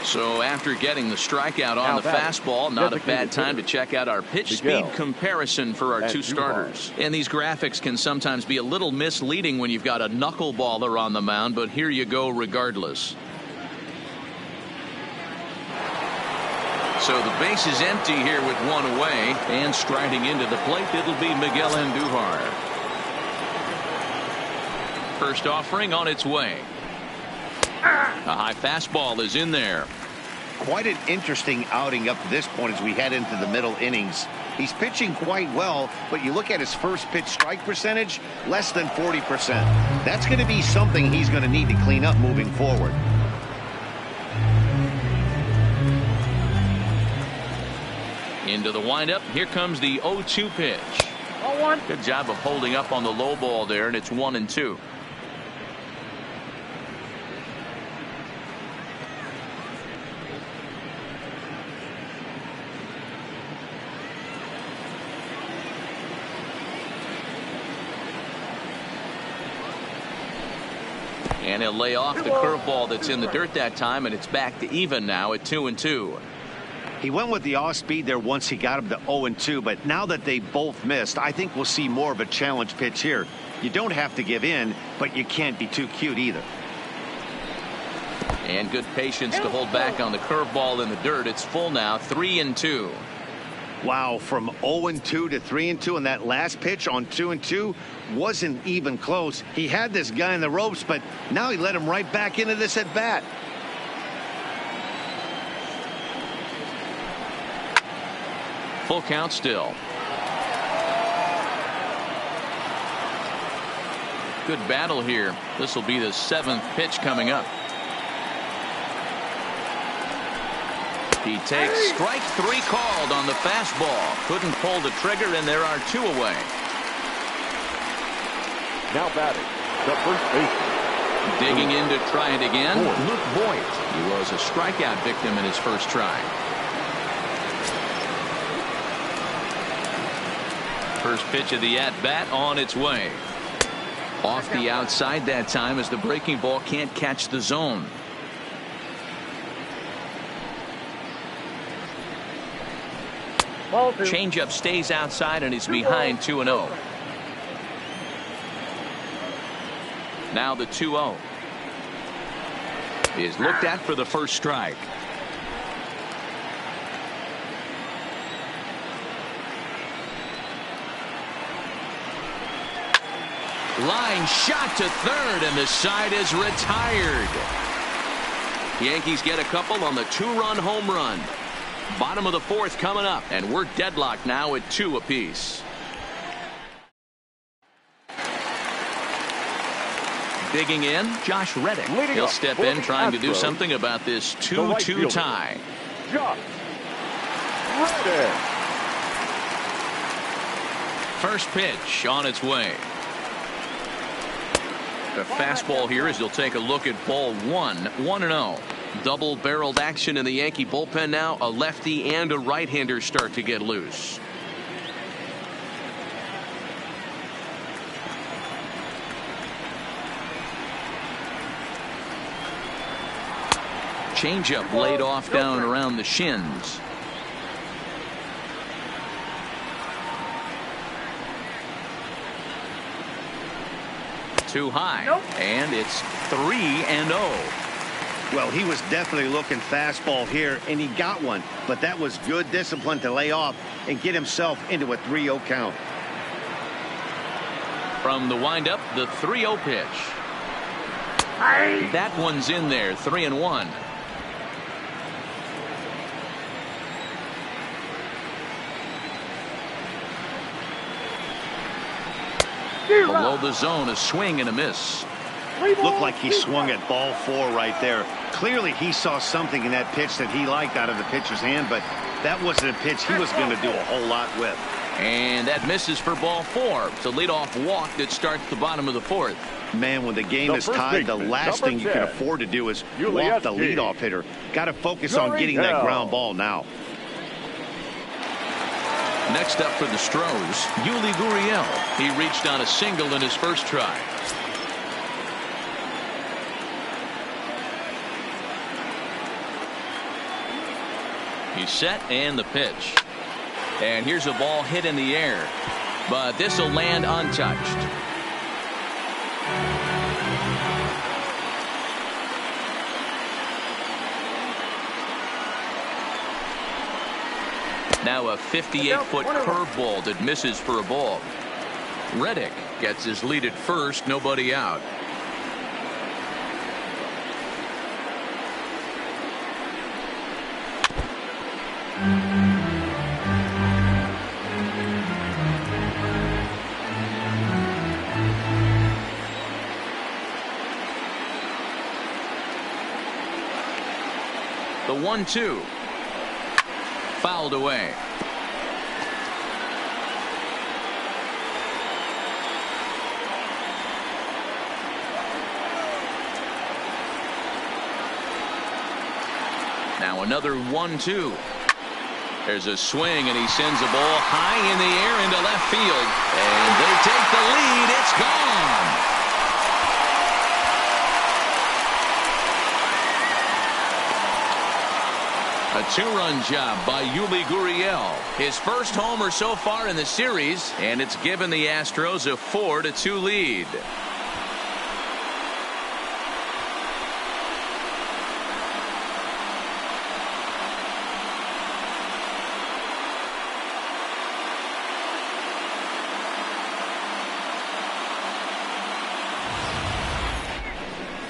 So after getting the strikeout on the fastball, not a bad time to check out our pitch speed comparison for our 2 starters. And these graphics can sometimes be a little misleading when you've got a knuckleballer on the mound, but here you go regardless. So the base is empty here with 1 away, and striding into the plate, it'll be Miguel Andujar. First offering on its way. A high fastball is in there. Quite an interesting outing up to this point as we head into the middle innings. He's pitching quite well, but you look at his first pitch strike percentage, less than 40%. That's going to be something he's going to need to clean up moving forward. Into the windup. Here comes the 0-2 pitch. 0-1. Good job of holding up on the low ball there, and it's 1-2. And he'll lay off the curveball that's in the dirt that time, and it's back to even now at 2-2. He went with the off speed there once he got him to 0-2, but now that they both missed, I think we'll see more of a challenge pitch here. You don't have to give in, but you can't be too cute either. And good patience to hold back on the curveball in the dirt. It's full now, 3-2. Wow, from 0-2 to 3-2, and that last pitch on 2-2 wasn't even close. He had this guy in the ropes, but now he let him right back into this at bat. Full count still. Good battle here. This will be the 7th pitch coming up. He takes strike 3 called on the fastball. Couldn't pull the trigger, and there are 2 away. Now batting, the first baseman. Digging in to try it again. Luke Voigt. He was a strikeout victim in his first try. First pitch of the at-bat on its way. Off the outside that time as the breaking ball can't catch the zone. Changeup stays outside and is behind 2-0. Now the 2-0 is looked at for the first strike. Line shot to third, and the side is retired. Yankees get a couple on the 2-run home run. Bottom of the fourth coming up, and we're deadlocked now at 2 apiece. Digging in, Josh Reddick. He'll step in trying to do something about this 2-2 tie. Josh Reddick. First pitch on its way. The fastball here as you'll take a look at ball 1, 1-0. Double-barreled action in the Yankee bullpen now. A lefty and a right-hander start to get loose. Changeup laid off down around the shins. Too high. And it's 3-0. Well, he was definitely looking fastball here, and he got one. But that was good discipline to lay off and get himself into a 3-0 count. From the windup, the 3-0 pitch. That one's in there, 3-1. Below the zone, a swing and a miss. Looked like he swung at ball 4 right there. Clearly he saw something in that pitch that he liked out of the pitcher's hand, but that wasn't a pitch he was going to do a whole lot with. And that misses for ball 4. It's a leadoff walk that starts the bottom of the fourth. Man, when the game is tied, the last thing you can afford to do is walk the leadoff hitter. Got to focus on getting that ground ball now. Next up for the Astros, Yuli Gurriel. He reached on a single in his first try. He's set and the pitch. And here's a ball hit in the air. But this will land untouched. Now a 58-foot curveball that misses for a ball. Reddick gets his lead at first, nobody out. The 1-2. Fouled away. Now another 1-2. There's a swing and he sends a ball high in the air into left field. And they take the lead. It's gone. A 2-run job by Yuli Gurriel. His first homer so far in the series, and it's given the Astros a 4-2 lead.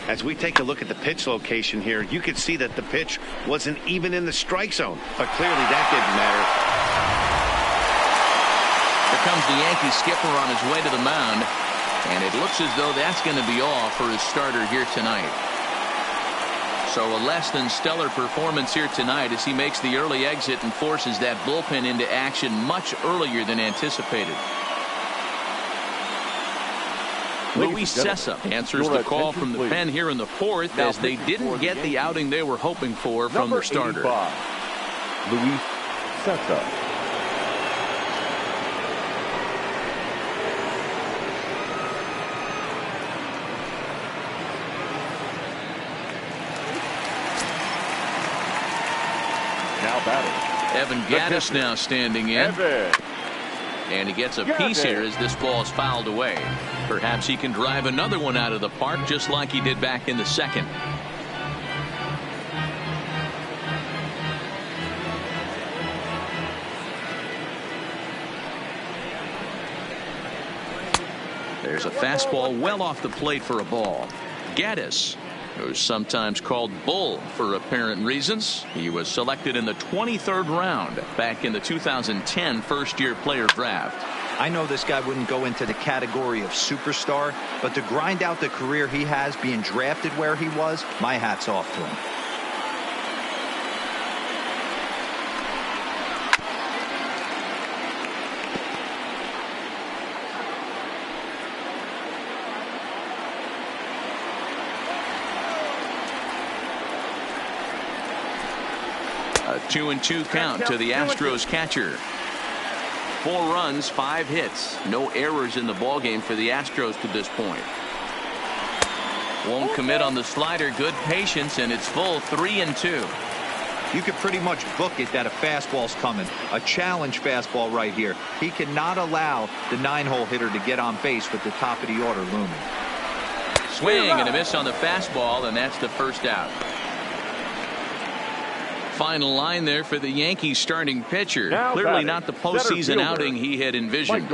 As we take a look at the pitch location here, you could see that the pitch wasn't even in the strike zone, but clearly that didn't matter. Here comes the Yankee skipper on his way to the mound, and it looks as though that's going to be all for his starter here tonight. So a less than stellar performance here tonight as he makes the early exit and forces that bullpen into action much earlier than anticipated. Luis Cessa answers the call from the pen here in the fourth as they didn't get the outing they were hoping for from their starter. Luis Cessa. Now batting. Evan Gattis now standing in. And he gets a piece here as this ball is fouled away. Perhaps he can drive another one out of the park just like he did back in the second. There's a fastball well off the plate for a ball. Gattis who's sometimes called Bull for apparent reasons. He was selected in the 23rd round back in the 2010 first-year player draft. I know this guy wouldn't go into the category of superstar, but to grind out the career he has being drafted where he was, my hat's off to him. A 2-2 count to the Astros catcher. 4 runs, 5 hits. No errors in the ballgame for the Astros to this point. Won't commit on the slider. Good patience, and it's full 3-2. You could pretty much book it that a fastball's coming. A challenge fastball right here. He cannot allow the 9-hole hitter to get on base with the top of the order looming. Swing and a miss on the fastball, and that's the first out. Final line there for the Yankees starting pitcher. Clearly not the postseason outing he had envisioned.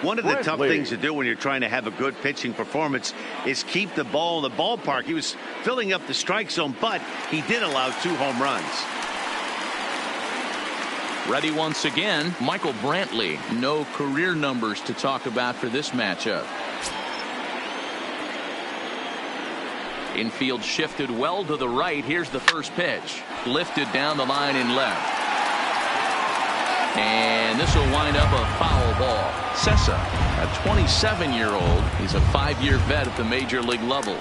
One of the tough things to do when you're trying to have a good pitching performance is keep the ball in the ballpark. He was filling up the strike zone, but he did allow 2 home runs. Ready once again, Michael Brantley. No career numbers to talk about for this matchup. Infield shifted well to the right. Here's the first pitch. Lifted down the line in left. And this will wind up a foul ball. Sessa, a 27-year-old. He's a 5-year vet at the major league level.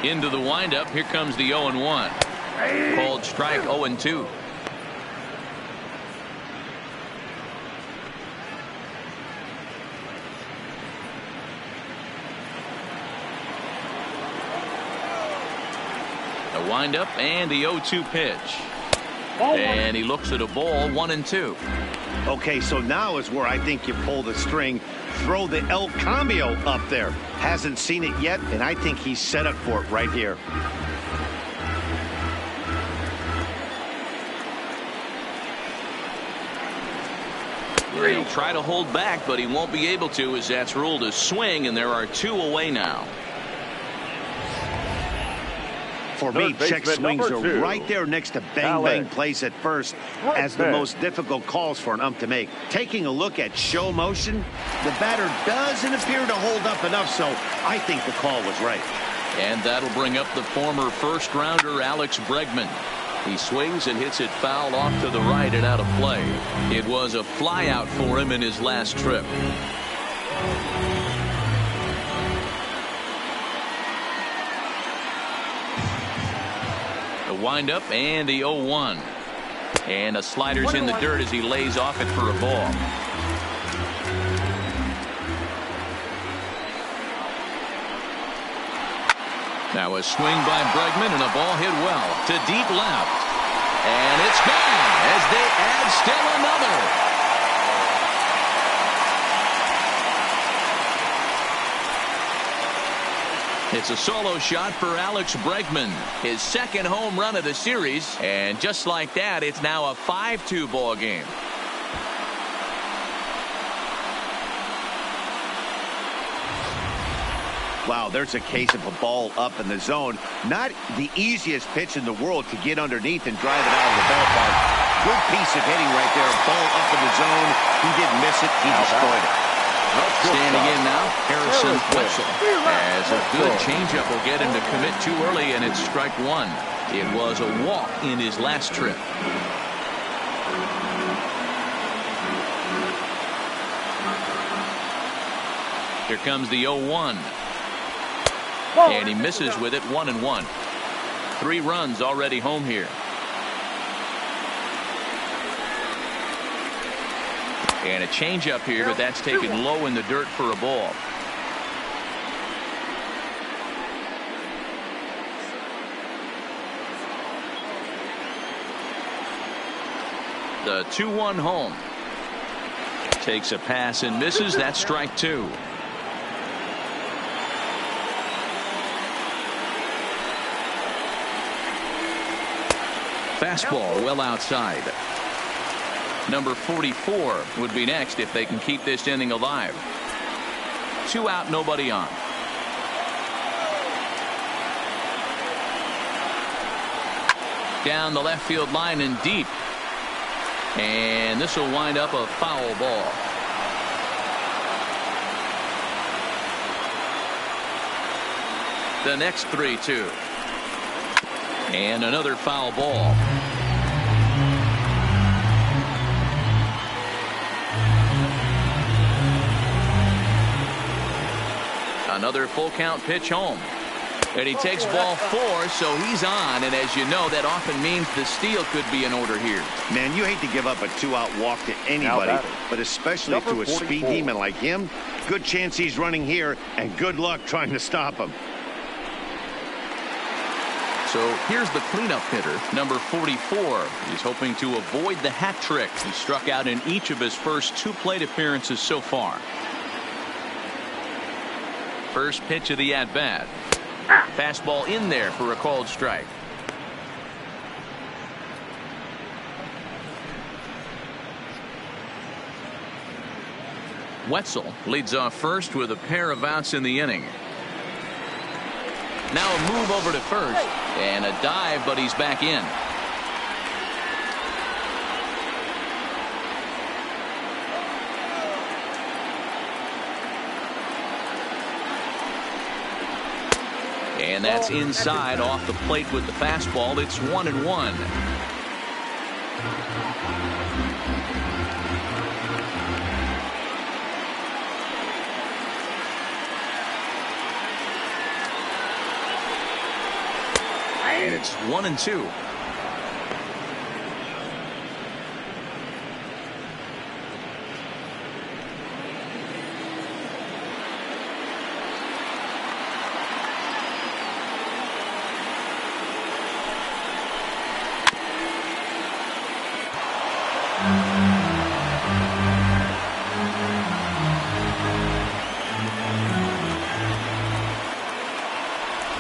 Into the windup. Here comes the 0-1. Called strike 0-2. The windup and the 0-2 pitch. And he looks at a ball 1-2. Okay, so now is where I think you pull the string. Throw the El Cambio up there. Hasn't seen it yet, and I think he's set up for it right here. He'll try to hold back, but he won't be able to, as that's ruled a swing, and there are 2 away now. For me, check swings are right there next to bang plays at first as the most difficult calls for an ump to make. Taking a look at show motion, the batter doesn't appear to hold up enough, so I think the call was right. And that'll bring up the former first-rounder Alex Bregman. He swings and hits it foul off to the right and out of play. It was a flyout for him in his last trip. Wind up and the 0-1, and a slider's in the dirt as he lays off it for a ball. Now a swing by Bregman and a ball hit well to deep left, and it's gone as they add still another. It's a solo shot for Alex Bregman, his 2nd home run of the series, and just like that, it's now a 5-2 ball game. Wow, there's a case of a ball up in the zone. Not the easiest pitch in the world to get underneath and drive it out of the ballpark. Good piece of hitting right there. Ball up in the zone. He didn't miss it. He destroyed it. Standing in now, Harrison Wetzel. As a good changeup will get him to commit too early, and it's strike 1. It was a walk in his last trip. Here comes the 0-1. And he misses with it 1-1. 3 runs already home here. And a changeup here, but that's taken low in the dirt for a ball. The 2-1 home. Takes a pass and misses. That's strike 2. Fastball well outside. Number 44 would be next if they can keep this inning alive. 2 out, nobody on. Down the left field line and deep. And this will wind up a foul ball. The next 3-2. And another foul ball. Another full count pitch home. And he takes ball 4, so he's on. And as you know, that often means the steal could be in order here. Man, you hate to give up a 2-out walk to anybody, but especially to a speed demon like him. Good chance he's running here, and good luck trying to stop him. So here's the cleanup hitter, number 44. He's hoping to avoid the hat trick. He struck out in each of his first 2 plate appearances so far. First pitch of the at-bat. Fastball in there for a called strike. Wetzel leads off first with a pair of outs in the inning. Now a move over to first and a dive, but he's back in. And that's inside off the plate with the fastball. It's 1-1. And it's 1-2.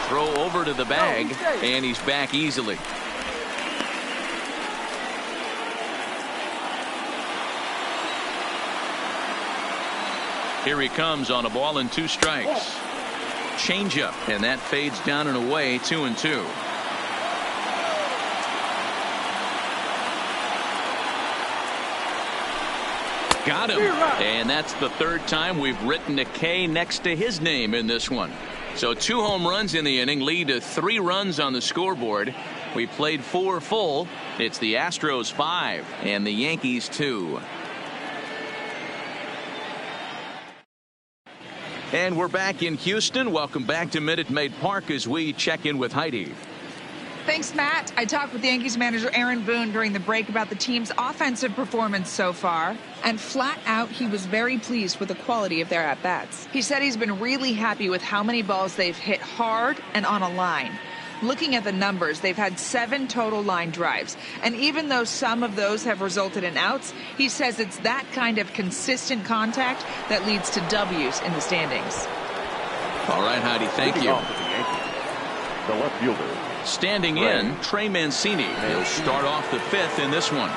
Throw over to the bag, and he's back easily. Here he comes on a ball and 2 strikes. Changeup, and that fades down and away, 2-2. Got him. And that's the 3rd time we've written a K next to his name in this one. So 2 home runs in the inning lead to 3 runs on the scoreboard. We played 4 full. It's the Astros 5 and the Yankees 2. And we're back in Houston. Welcome back to Minute Maid Park as we check in with Heidi. Thanks, Matt. I talked with Yankees manager Aaron Boone during the break about the team's offensive performance so far. And flat out, he was very pleased with the quality of their at-bats. He said he's been really happy with how many balls they've hit hard and on a line. Looking at the numbers, they've had 7 total line drives. And even though some of those have resulted in outs, he says it's that kind of consistent contact that leads to W's in the standings. All right, Heidi, thank you. The left fielder. Standing in, Trey Mancini. He'll start off the 5th in this one.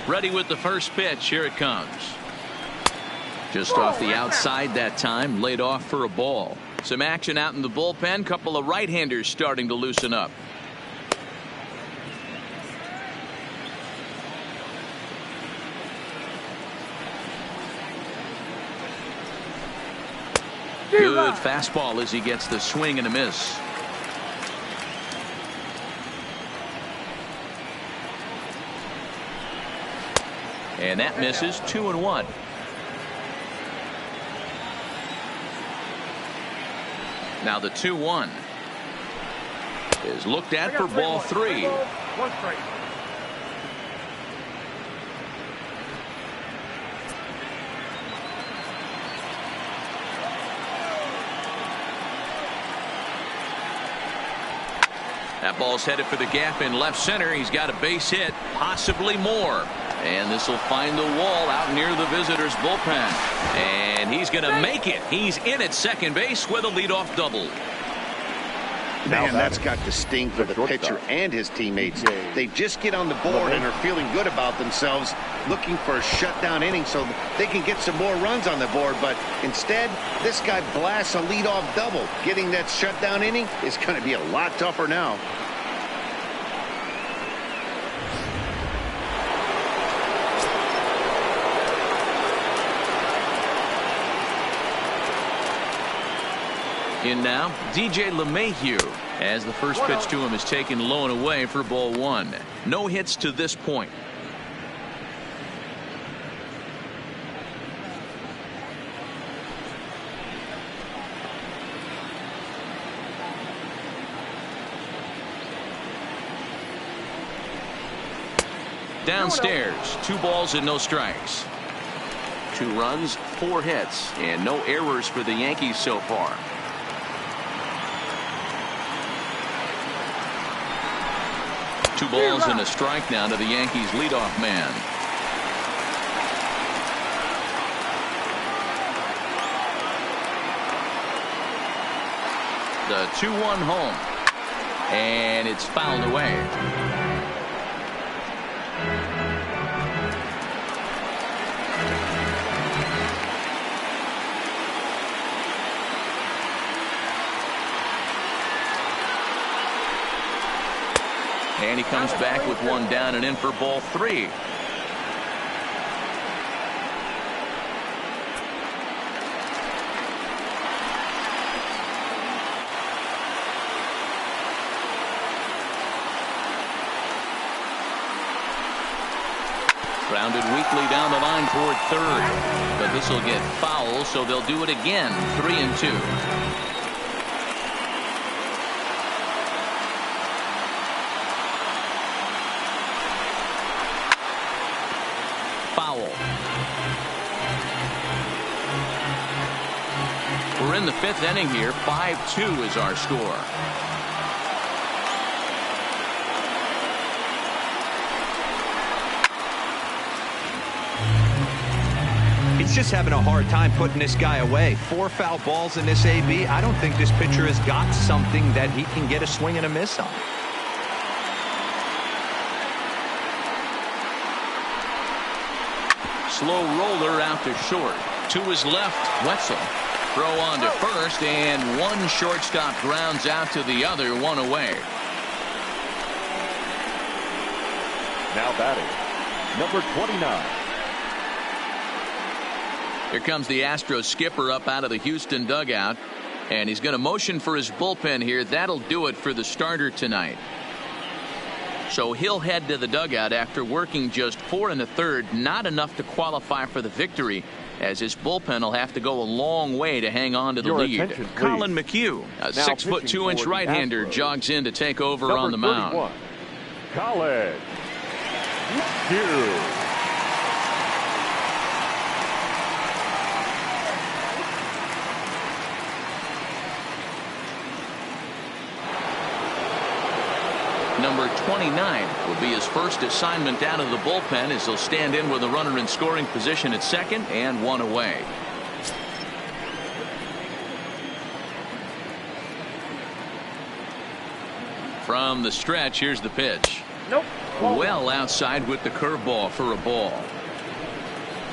Ready with the first pitch. Here it comes. Just off the outside that time. Laid off for a ball. Some action out in the bullpen. Couple of right-handers starting to loosen up. Good fastball as he gets the swing and a miss. And that misses. 2-1. Now the 2-1 is looked at for ball 3. 1 strike. That ball's headed for the gap in left center. He's got a base hit, possibly more. And this will find the wall out near the visitors' bullpen. And he's going to make it. He's in at second base with a leadoff double. Man, that's got to sting for the pitcher and his teammates. They just get on the board and are feeling good about themselves, looking for a shutdown inning so they can get some more runs on the board. But instead, this guy blasts a leadoff double. Getting that shutdown inning is going to be a lot tougher now. In now, DJ LeMahieu, as the first pitch to him is taken low and away for ball one. No hits to this point. Downstairs, 2 balls and no strikes. 2 runs, 4 hits, and no errors for the Yankees so far. Two balls and a strike now to the Yankees leadoff man. The 2-1 home, and it's fouled away. And he comes back with 1 down and in for ball 3. Grounded weakly down the line toward third. But this will get foul, so they'll do it again. 3-2. We're in the 5th inning here. 5-2 is our score. He's just having a hard time putting this guy away. 4 foul balls in this AB. I don't think this pitcher has got something that he can get a swing and a miss on. Slow roller out to short. To his left, Wetzel. Throw on to first, and 1 shortstop grounds out to the other, 1 away. Now batting, number 29. Here comes the Astros skipper up out of the Houston dugout, and he's going to motion for his bullpen here. That'll do it for the starter tonight. So he'll head to the dugout after working just 4 1/3, not enough to qualify for the victory, as his bullpen will have to go a long way to hang on to the lead. Colin McHugh, a 6'2" right-hander, jogs in to take over on the mound. 31, Colin McHugh. Number 29 will be his first assignment out of the bullpen, as he'll stand in with a runner in scoring position at second and 1 away. From the stretch, here's the pitch. Well outside with the curveball for a ball.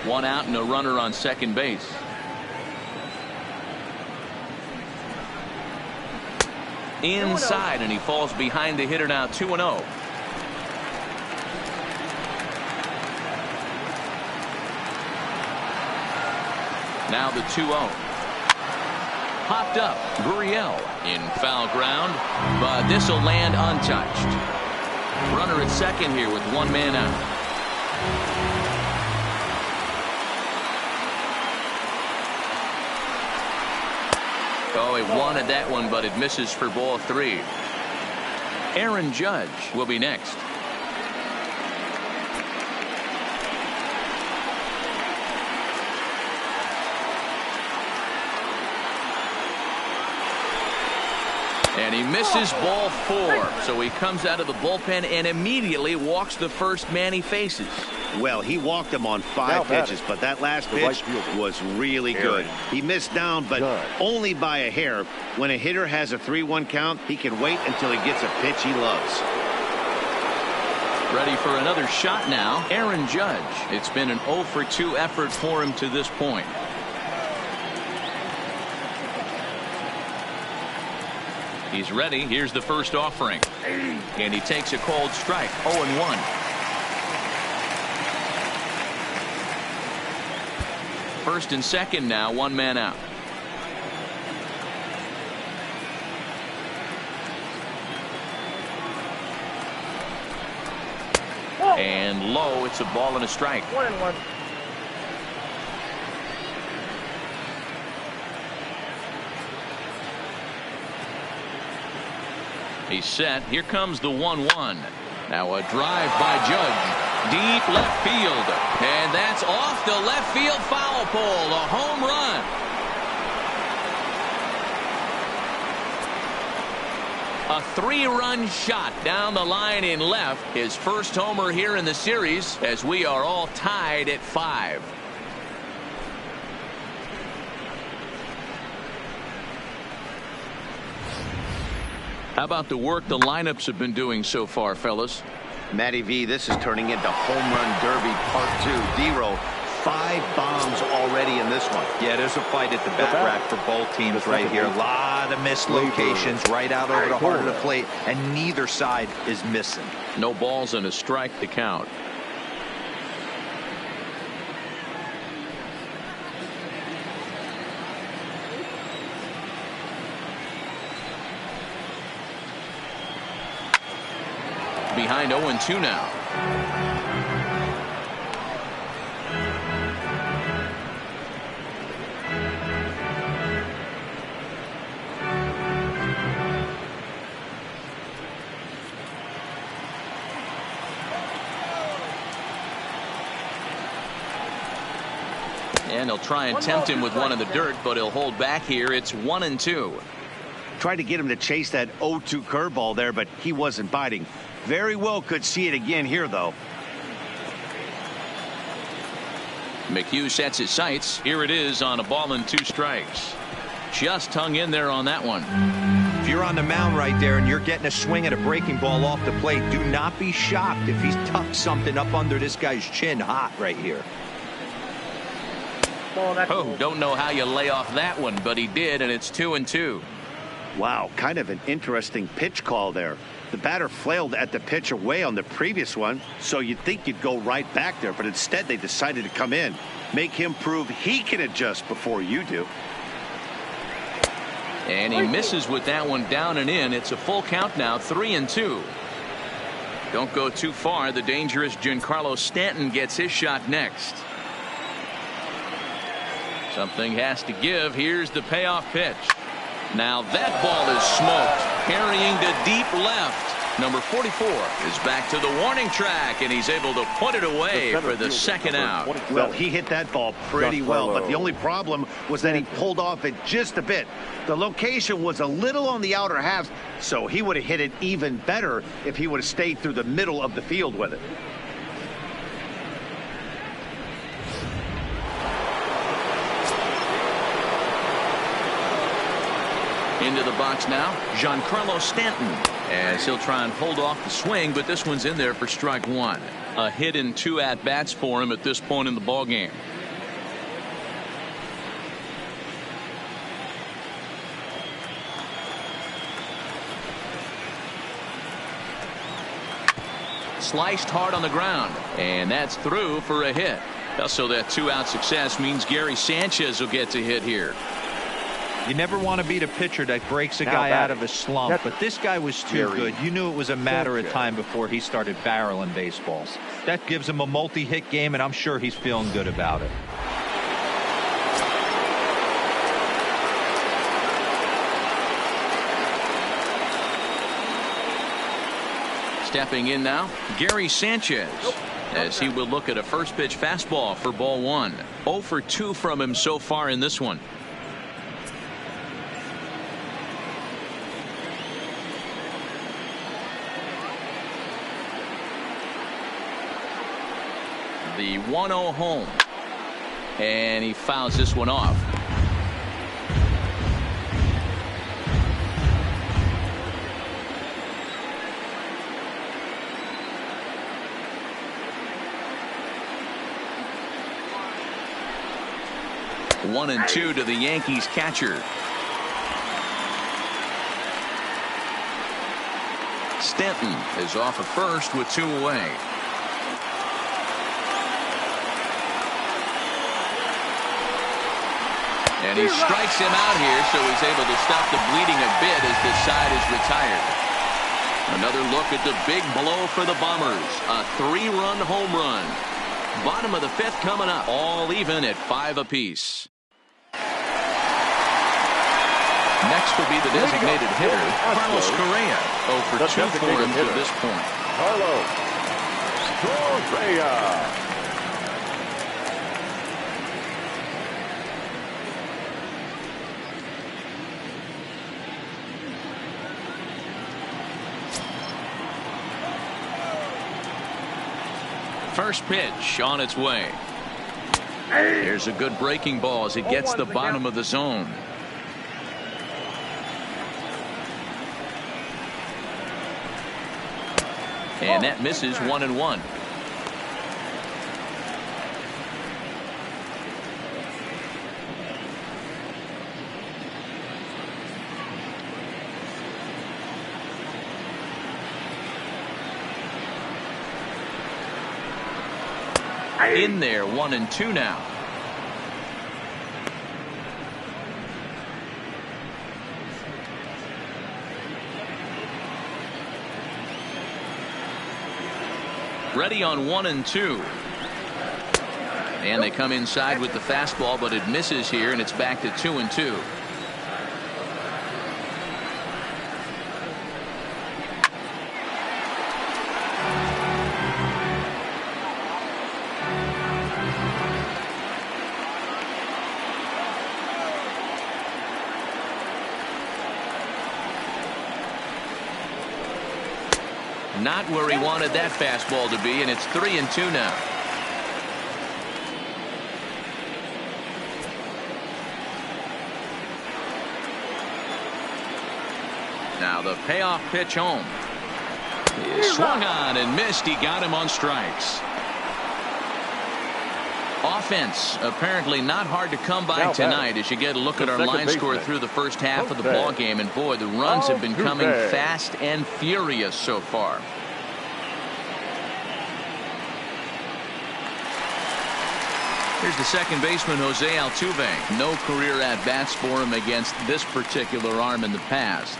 1 out and a runner on second base. Inside, and he falls behind the hitter now. 2-0. Now the 2-0. Popped up. Gurriel in foul ground, but this will land untouched. Runner at second here with 1 man out. Oh, he wanted that one, but it misses for ball 3. Aaron Judge will be next. And he misses ball 4. So he comes out of the bullpen and immediately walks the first man he faces. Well, he walked him on 5 pitches, but that last pitch was really good. He missed down, but only by a hair. When a hitter has a 3-1 count, he can wait until he gets a pitch he loves. Ready for another shot now, Aaron Judge. It's been an 0 for 2 effort for him to this point. He's ready. Here's the first offering. And he takes a cold strike. 0-1. First and second now, 1 man out. And low, it's a ball and a strike. 1-1. He's set. Here comes the 1-1. Now a drive by Judge. Deep left field. And that's off the left field foul pole. A home run. A 3-run shot down the line in left. His first homer here in the series as we are all tied at 5. How about the work the lineups have been doing so far, fellas? Matty V, this is turning into home run derby part 2. Dero, 5 bombs already in this one. Yeah, there's a fight at the bat rack for both teams right here. A lot of missed locations right out over the heart of the plate, and neither side is missing. No balls and a strike to count. Behind 0-2 now. And he'll try and tempt him with one in the dirt, but he'll hold back here. It's 1-2. Tried to get him to chase that 0-2 curveball there, but he wasn't biting. Very well could see it again here, though. McHugh sets his sights. Here it is on a ball and 2 strikes. Just hung in there on that one. If you're on the mound right there and you're getting a swing at a breaking ball off the plate, do not be shocked if he's tucked something up under this guy's chin hot right here. Oh, don't know how you lay off that one, but he did, and it's 2-2. Wow, kind of an interesting pitch call there. The batter flailed at the pitch away on the previous one, so you'd think you'd go right back there, but instead they decided to come in. Make him prove he can adjust before you do. And he misses with that one down and in. It's a full count now, 3-2. Don't go too far. The dangerous Giancarlo Stanton gets his shot next. Something has to give. Here's the payoff pitch. Now that ball is smoked, carrying to deep left. Number 44 is back to the warning track, and he's able to put it away for the second out. Well, he hit that ball pretty well, but the only problem was that he pulled off it just a bit. The location was a little on the outer half, so he would have hit it even better if he would have stayed through the middle of the field with it. Into the box now, Giancarlo Stanton, as he'll try and hold off the swing, but this one's in there for strike 1. A hit in 2 at-bats for him at this point in the ballgame. Sliced hard on the ground, and that's through for a hit. Also, that 2-out success means Gary Sanchez will get to hit here. You never want to beat a pitcher that breaks a guy out of a slump, but this guy was too good. You knew it was a matter of time before he started barreling baseballs. That gives him a multi-hit game, and I'm sure he's feeling good about it. Stepping in now, Gary Sanchez, as he will look at a first pitch fastball for ball 1. 0 for 2 from him so far in this one. The 1-0 home. And he fouls this one off. One and two to the Yankees catcher. Stanton is off at first with 2 away. And he strikes him out here, so he's able to stop the bleeding a bit as this side is retired. Another look at the big blow for the Bombers. A 3-run home run. Bottom of the 5th coming up. All even at 5 apiece. Next will be the designated hitter, Carlos Correa. 0 for 2 for him to this point. Carlos Correa. First pitch on its way. Here's a good breaking ball as it gets the bottom of the zone. And that misses 1-1. In there, 1-2 now. Ready on 1-2. And they come inside with the fastball, but it misses here, and it's back to 2-2. Not where he wanted that fastball to be, and it's 3-2 now. Now the payoff pitch home. He swung on and missed. He got him on strikes. Offense apparently not hard to come by tonight as you get a look at our line score through the first half of the ball game, and boy, the runs have been coming fast and furious so far. Here's the second baseman, Jose Altuve. No career at-bats for him against this particular arm in the past.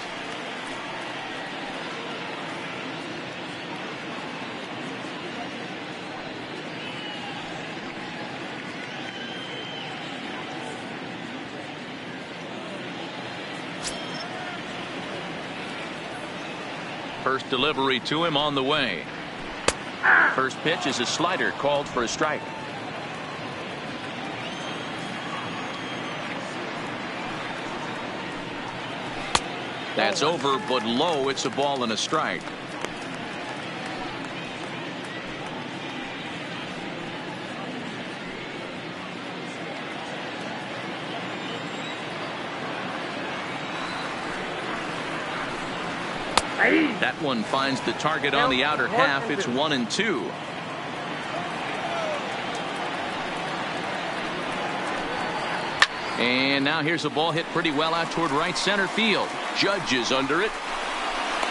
First delivery to him on the way. First pitch is a slider called for a strike. That's over, but low. It's a ball and a strike. That one finds the target on the outer half. It's 1-2. And now here's a ball hit pretty well out toward right center field. Judge is under it.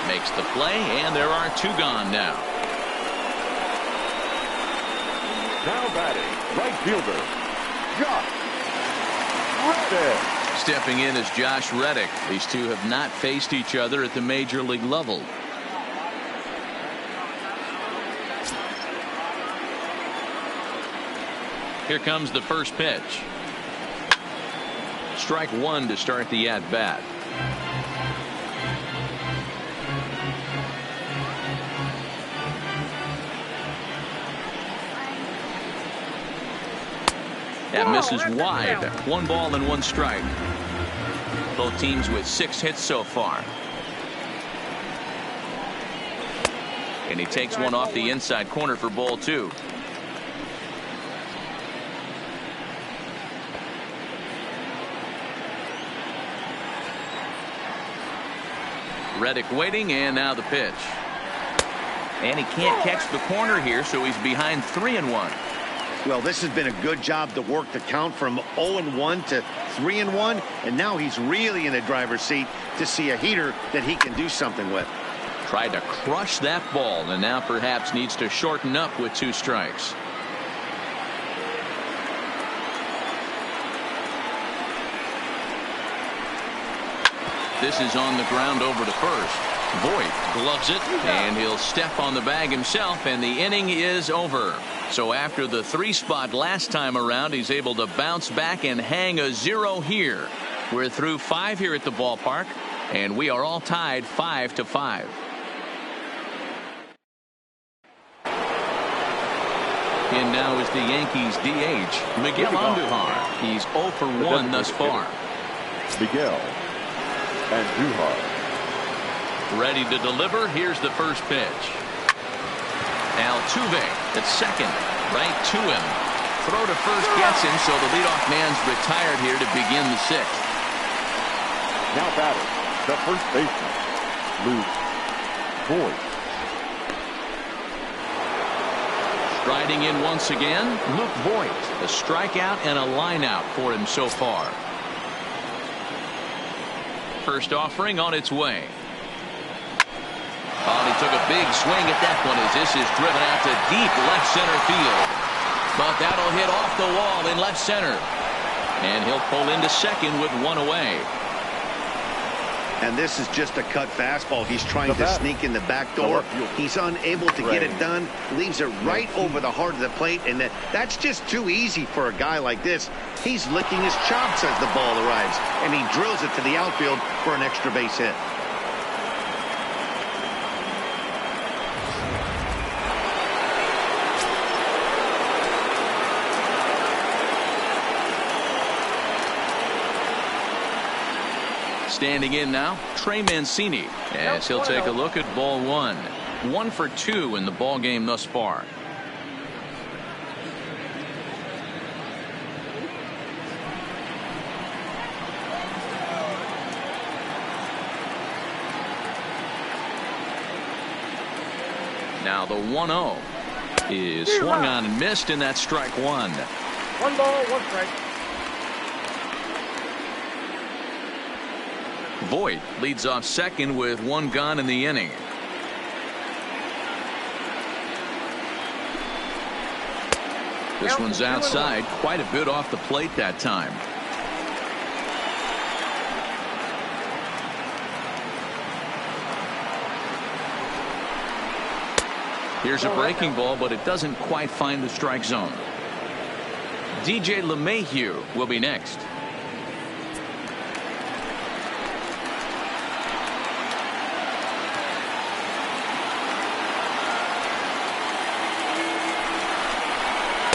Makes the play, and there are 2 gone now. Now batting, right fielder, Josh Reddick. Stepping in is Josh Reddick. These two have not faced each other at the major league level. Here comes the first pitch. Strike 1 to start the at-bat. That misses wide. 1 ball and 1 strike. Both teams with 6 hits so far. And he takes one off the inside corner for ball 2. Reddick waiting, and now the pitch. And he can't catch the corner here, so he's behind 3-1. Well, this has been a good job to work the count from 0-1 to 3-1, and now he's really in the driver's seat to see a heater that he can do something with. Tried to crush that ball, and now perhaps needs to shorten up with 2 strikes. This is on the ground over to first. Voit gloves it, and he'll step on the bag himself, and the inning is over. So after the 3 spot last time around, he's able to bounce back and hang a 0 here. We're through 5 here at the ballpark, and we are all tied 5-5. In now is the Yankees DH, Miguel Andujar. He's 0 for 1 thus far. Miguel Andujar. Ready to deliver. Here's the first pitch. Altuve at second, right to him. Throw to first gets him, so the leadoff man's retired here to begin the 6th. Now batting, the first baseman, Luke Voit. Striding in once again, Luke Voit. A strikeout and a line out for him so far. First offering on its way. Oh, he took a big swing at that one as this is driven out to deep left center field. But that'll hit off the wall in left center. And he'll pull into second with 1 away. And this is just a cut fastball. He's trying to sneak in the back door. He's unable to get it done. Leaves it right over the heart of the plate. And that's just too easy for a guy like this. He's licking his chops as the ball arrives. And he drills it to the outfield for an extra base hit. Standing in now, Trey Mancini, as he'll take a look at ball 1. 1 for 2 in the ball game thus far. Now the 1-0 is swung on and missed, and that's strike 1. 1 ball, 1 strike. Voit leads off second with 1 gone in the inning. This one's outside, quite a bit off the plate that time. Here's a breaking ball, but it doesn't quite find the strike zone. DJ LeMahieu will be next.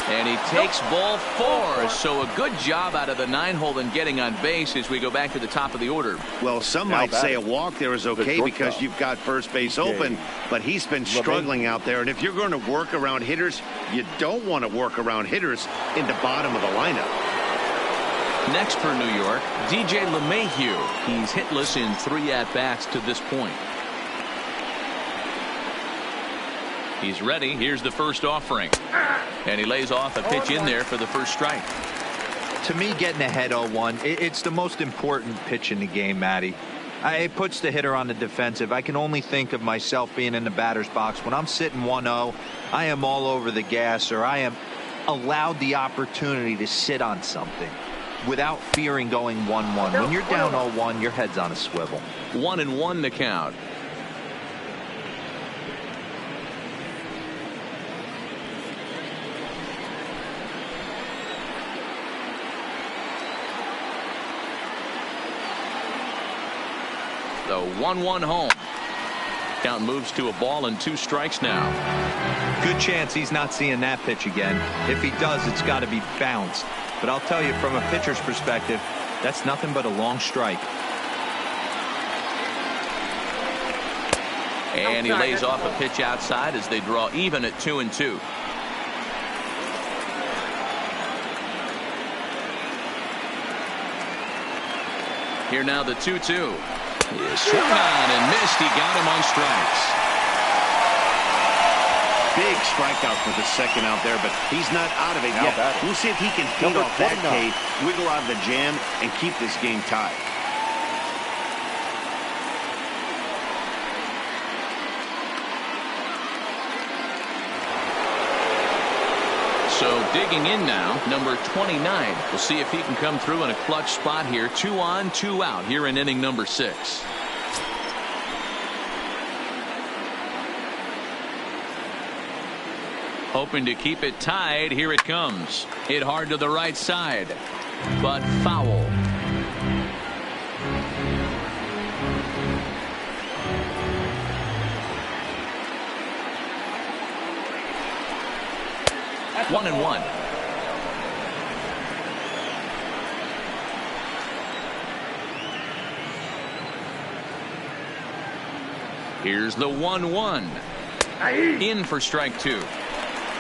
And he takes ball 4, so a good job out of the 9-hole in getting on base as we go back to the top of the order. Well, some might say a walk there is okay because you've got first base open, but he's been struggling out there. And if you're going to work around hitters, you don't want to work around hitters in the bottom of the lineup. Next for New York, DJ LeMahieu. He's hitless in 3 at-bats to this point. He's ready. Here's the first offering. And he lays off a pitch in there for the first strike. To me, getting ahead 0-1, it's the most important pitch in the game, Matty. It puts the hitter on the defensive. I can only think of myself being in the batter's box. When I'm sitting 1-0, I am all over the gas, or I am allowed the opportunity to sit on something without fearing going 1-1. When you're down 0-1, your head's on a swivel. 1-1 to count. The 1-1 home. Count moves to a ball and 2 strikes now. Good chance he's not seeing that pitch again. If he does, it's got to be bounced. But I'll tell you, from a pitcher's perspective, that's nothing but a long strike. And he lays off a pitch outside as they draw even at 2-2. Here now the 2-2. He swung on and missed. He got him on strikes. Big strikeout for the second out there, but he's not out of it yet. We'll see if he can feed off that K, wiggle out of the jam, and keep this game tied. So digging in now, number 29. We'll see if he can come through in a clutch spot here. 2 on, 2 out here in inning number 6. Hoping to keep it tied. Here it comes. Hit hard to the right side, but foul. That's 1-1. Here's the 1-1. In for strike 2.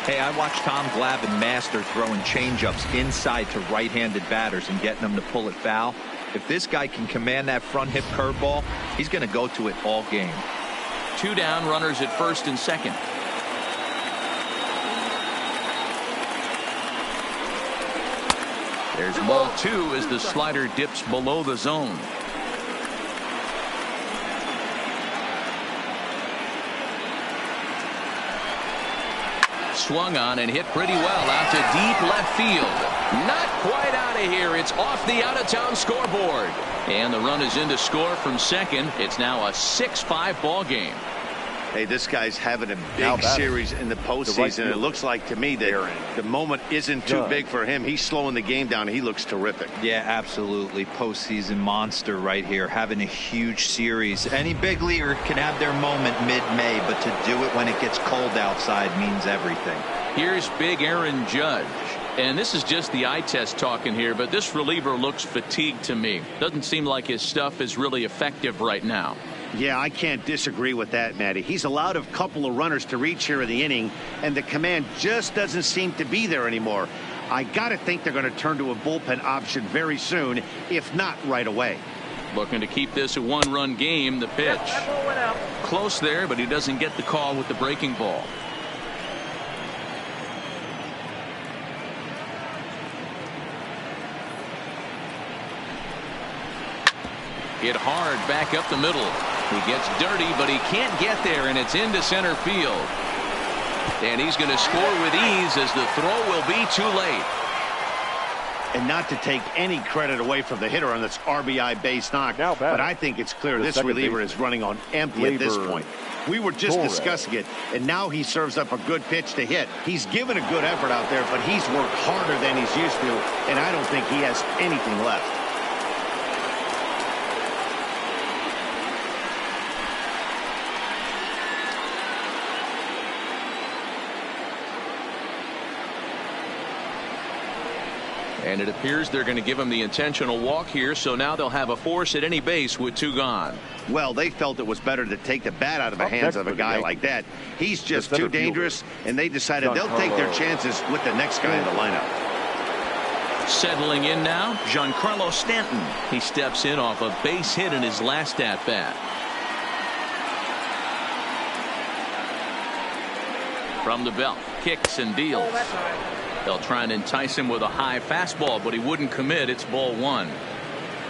Hey, I watched Tom Glavine master throwing changeups inside to right-handed batters and getting them to pull it foul. If this guy can command that front hip curveball, he's going to go to it all game. 2 down, runners at first and second. There's ball 2 as the slider dips below the zone. Swung on and hit pretty well out to deep left field. Not quite out of here. It's off the out-of-town scoreboard. And the run is in to score from second. It's now a 6-5 ball game. Hey, this guy's having a big series in the postseason. It looks like to me that the moment isn't too big for him. He's slowing the game down. He looks terrific. Yeah, absolutely. Postseason monster right here, having a huge series. Any big leaguer can have their moment mid-May, but to do it when it gets cold outside means everything. Here's big Aaron Judge. And this is just the eye test talking here, but this reliever looks fatigued to me. Doesn't seem like his stuff is really effective right now. Yeah, I can't disagree with that, Matty. He's allowed a couple of runners to reach here in the inning, and the command just doesn't seem to be there anymore. I got to think they're going to turn to a bullpen option very soon, if not right away. Looking to keep this a 1-run game. The pitch. Close there, but he doesn't get the call with the breaking ball. Hit hard back up the middle. He gets dirty, but he can't get there, and it's into center field. And he's going to score with ease as the throw will be too late. And not to take any credit away from the hitter on this RBI base knock, but I think it's clear this reliever is running on empty at this point. We were just discussing it, and now he serves up a good pitch to hit. He's given a good effort out there, but he's worked harder than he's used to, and I don't think he has anything left. And it appears they're going to give him the intentional walk here, so now they'll have a force at any base with 2 gone. Well, they felt it was better to take the bat out of the hands of a guy like that. He's just too dangerous, and they decided they'll take their chances with the next guy in the lineup. Settling in now, Giancarlo Stanton. He steps in off a base hit in his last at-bat. From the belt, kicks and deals. They'll try and entice him with a high fastball, but he wouldn't commit. It's ball 1.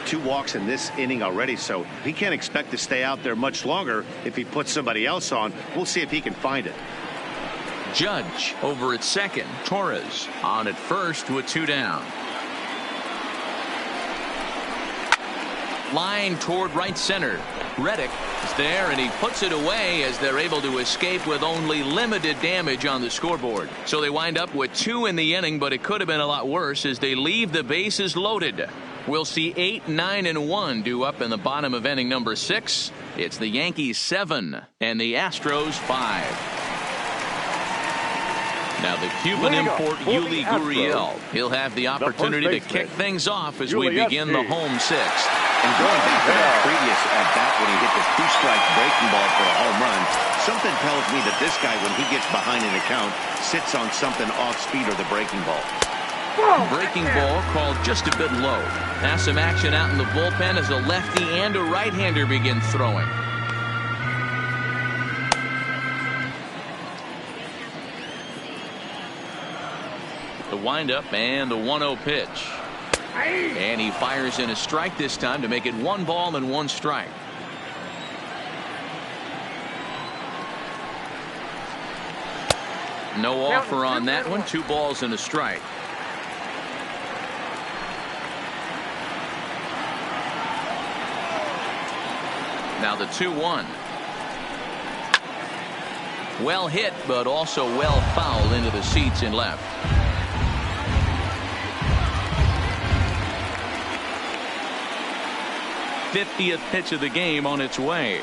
2 walks in this inning already, so he can't expect to stay out there much longer if he puts somebody else on. We'll see if he can find it. Judge over at second. Torres on at first with 2 down. Line toward right center. Reddick is there, and he puts it away as they're able to escape with only limited damage on the scoreboard. So they wind up with 2 in the inning, but it could have been a lot worse as they leave the bases loaded. We'll see 8, 9, and 1 due up in the bottom of inning number 6. It's the Yankees 7 and the Astros 5. Now the Cuban import Yuli Gurriel. He'll have the opportunity to kick things off as we begin the home 6th. And going back to that previous at-bat when he hit the 2-strike breaking ball for a home run, something tells me that this guy, when he gets behind in the count, sits on something off speed or the breaking ball. Breaking ball called just a bit low. Now some action out in the bullpen as a lefty and a right-hander begin throwing. The windup and the 1-0 pitch. And he fires in a strike this time to make it 1 ball and 1 strike. No offer on that one. 2 balls and a strike. Now the 2-1. Well hit, but also well fouled into the seats in left. '50th pitch of the game on its way.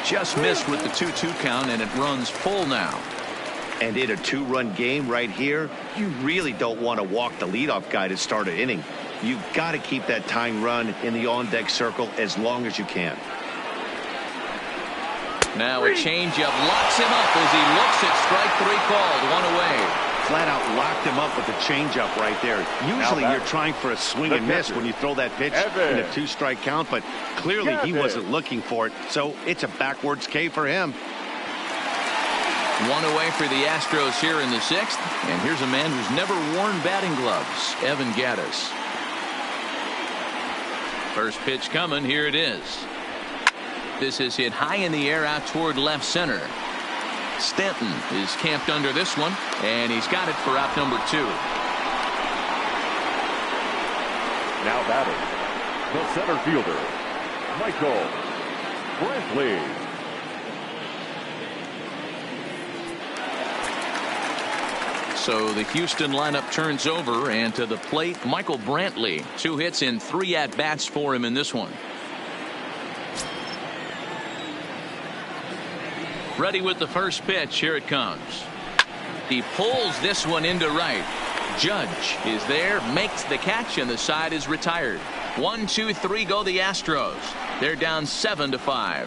Just missed with the 2-2 count, and it runs full now. And in a 2-run game right here, you really don't want to walk the leadoff guy to start an inning. You've got to keep that tying run in the on-deck circle as long as you can. Now a changeup locks him up as he looks at strike 3 called. 1 away. Flat out locked him up with the changeup right there. Usually you're trying for a swing and miss when you throw that pitch in a 2-strike count, but clearly he wasn't looking for it, so it's a backwards K for him. 1 away for the Astros here in the 6th, and here's a man who's never worn batting gloves, Evan Gattis. First pitch coming. Here it is. This is hit high in the air out toward left center. Stanton is camped under this one, and he's got it for out number 2. Now batting, the center fielder, Michael Brantley. So the Houston lineup turns over, and to the plate, Michael Brantley. 2 hits in 3 at-bats for him in this one. Ready with the first pitch. Here it comes. He pulls this one into right. Judge is there, makes the catch, and the side is retired. 1, 2, 3 go the Astros. They're down 7-5.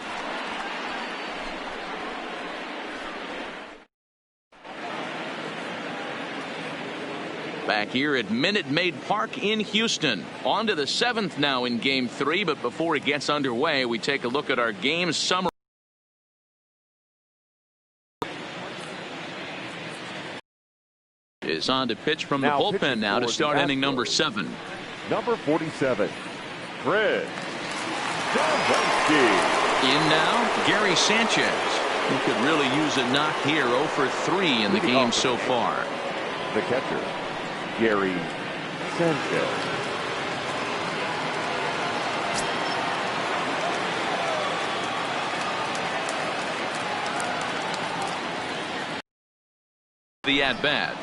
Back here at Minute Maid Park in Houston. On to the 7th now in Game 3, but before it gets underway, we take a look at our game summary. Is on to pitch from the bullpen now to start inning number 7. Number 47, Chris Dombrowski. In now, Gary Sanchez, who could really use a knock here. 0 for 3 in the game so far. The catcher, Gary Sanchez. The at-bat.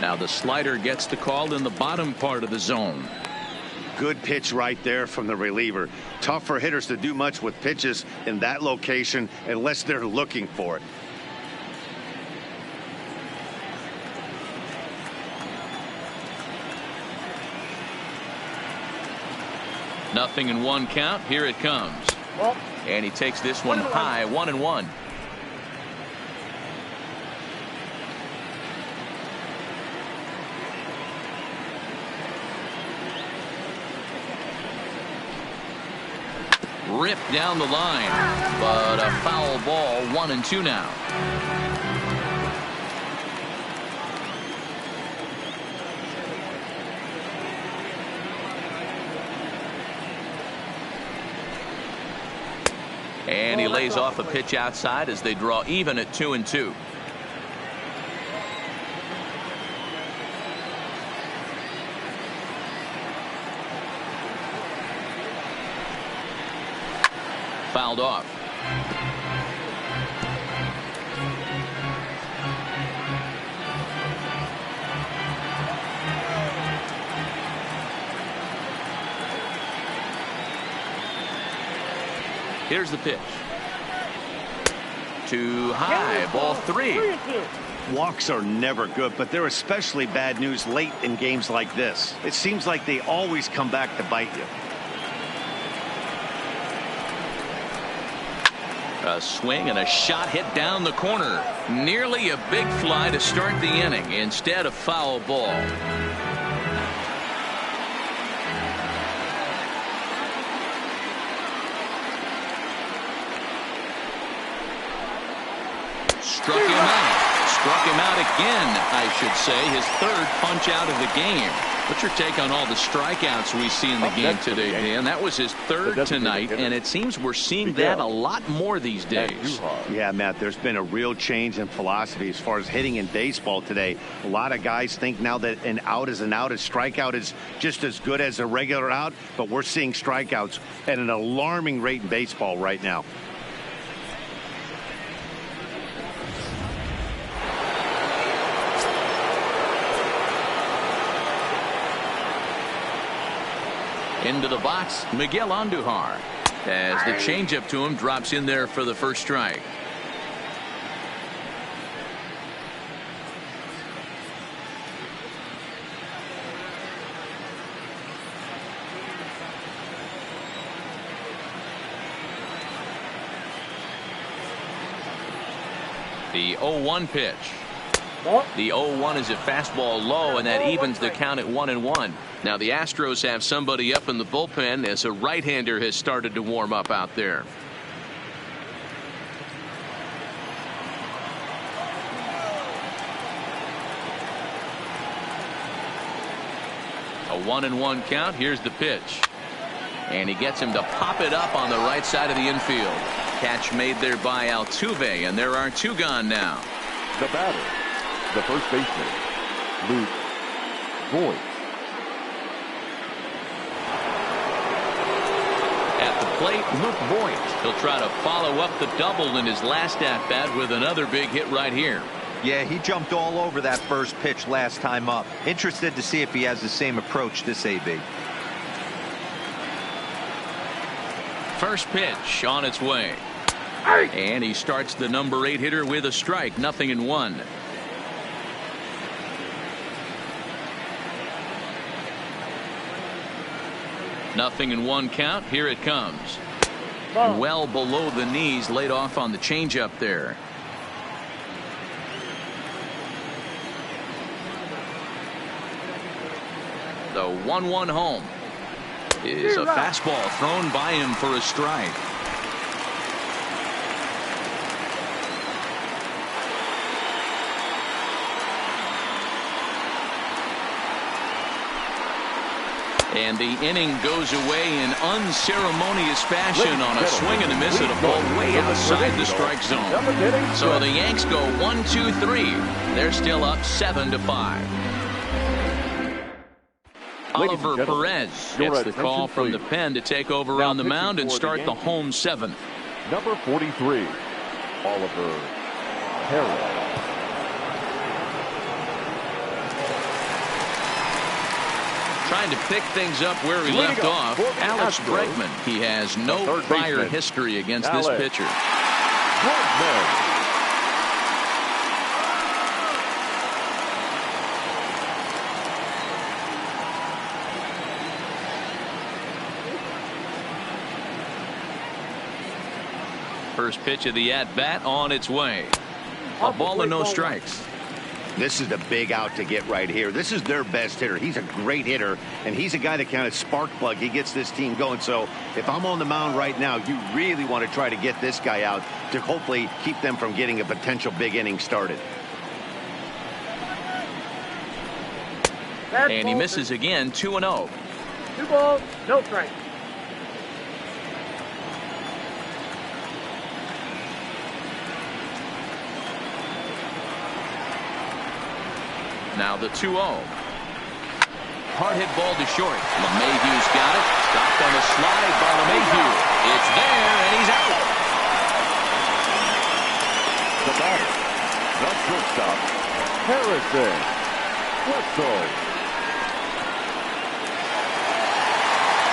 Now the slider gets the call in the bottom part of the zone. Good pitch right there from the reliever. Tough for hitters to do much with pitches in that location unless they're looking for it. Nothing in 1 count. Here it comes. And he takes this one high. 1-1. Ripped down the line, but a foul ball. 1-2 now. And he lays off a pitch outside as they draw even at 2-2. Fouled off. Here's the pitch. Too high. Ball 3. Walks are never good, but they're especially bad news late in games like this. It seems like they always come back to bite you. A swing and a shot hit down the corner. Nearly a big fly to start the inning. Instead, a foul ball. Struck him out. Struck him out again, I should say. His third punch out of the game. What's your take on all the strikeouts we see in the game today, Dan? That was his third tonight, and it seems we're seeing that a lot more these days. Yeah, Matt, there's been a real change in philosophy as far as hitting in baseball today. A lot of guys think now that an out is an out. A strikeout is just as good as a regular out, but we're seeing strikeouts at an alarming rate in baseball right now. Into the box, Miguel Andujar, as the changeup to him drops in there for the first strike. The 0-1 pitch. The 0-1 is a fastball low, and that evens the count at 1-1. Now the Astros have somebody up in the bullpen as a right-hander has started to warm up out there. A 1-1 count. Here's the pitch. And he gets him to pop it up on the right side of the infield. Catch made there by Altuve, and there are two gone now. The batter, the first baseman, Luke Voigt. At the plate, Luke Voigt. He'll try to follow up the double in his last at-bat with another big hit right here. Yeah, he jumped all over that first pitch last time up. Interested to see if he has the same approach this AB. First pitch on its way. And he starts the number 8 hitter with a strike. 0-1. Nothing in 1 count. Here it comes. Well below the knees, laid off on the changeup there. The 1-1 home is a fastball thrown by him for a strike. And the inning goes away in unceremonious fashion on a swing and a miss at a ball way outside the strike zone. So the Yanks go 1-2-3. They're still up 7-5. Oliver Perez gets the call from the pen to take over on the mound and start the home 7th. Number 43, Oliver Perez. Trying to pick things up where he left off, Alex Bregman. He has no prior history against this pitcher. First pitch of the at-bat on its way. A ball and no strikes. This is the big out to get right here. This is their best hitter. He's a great hitter, and he's a guy that kind of spark plug. He gets this team going. So if I'm on the mound right now, you really want to try to get this guy out to hopefully keep them from getting a potential big inning started. And he misses again, 2-0. 2 balls, no strikes. Now the 2-0. Hard hit ball to short. LeMahieu's got it. Stopped on a slide by LeMahieu. It's there, and he's out. The batter, the shortstop, Harrison Wetzel.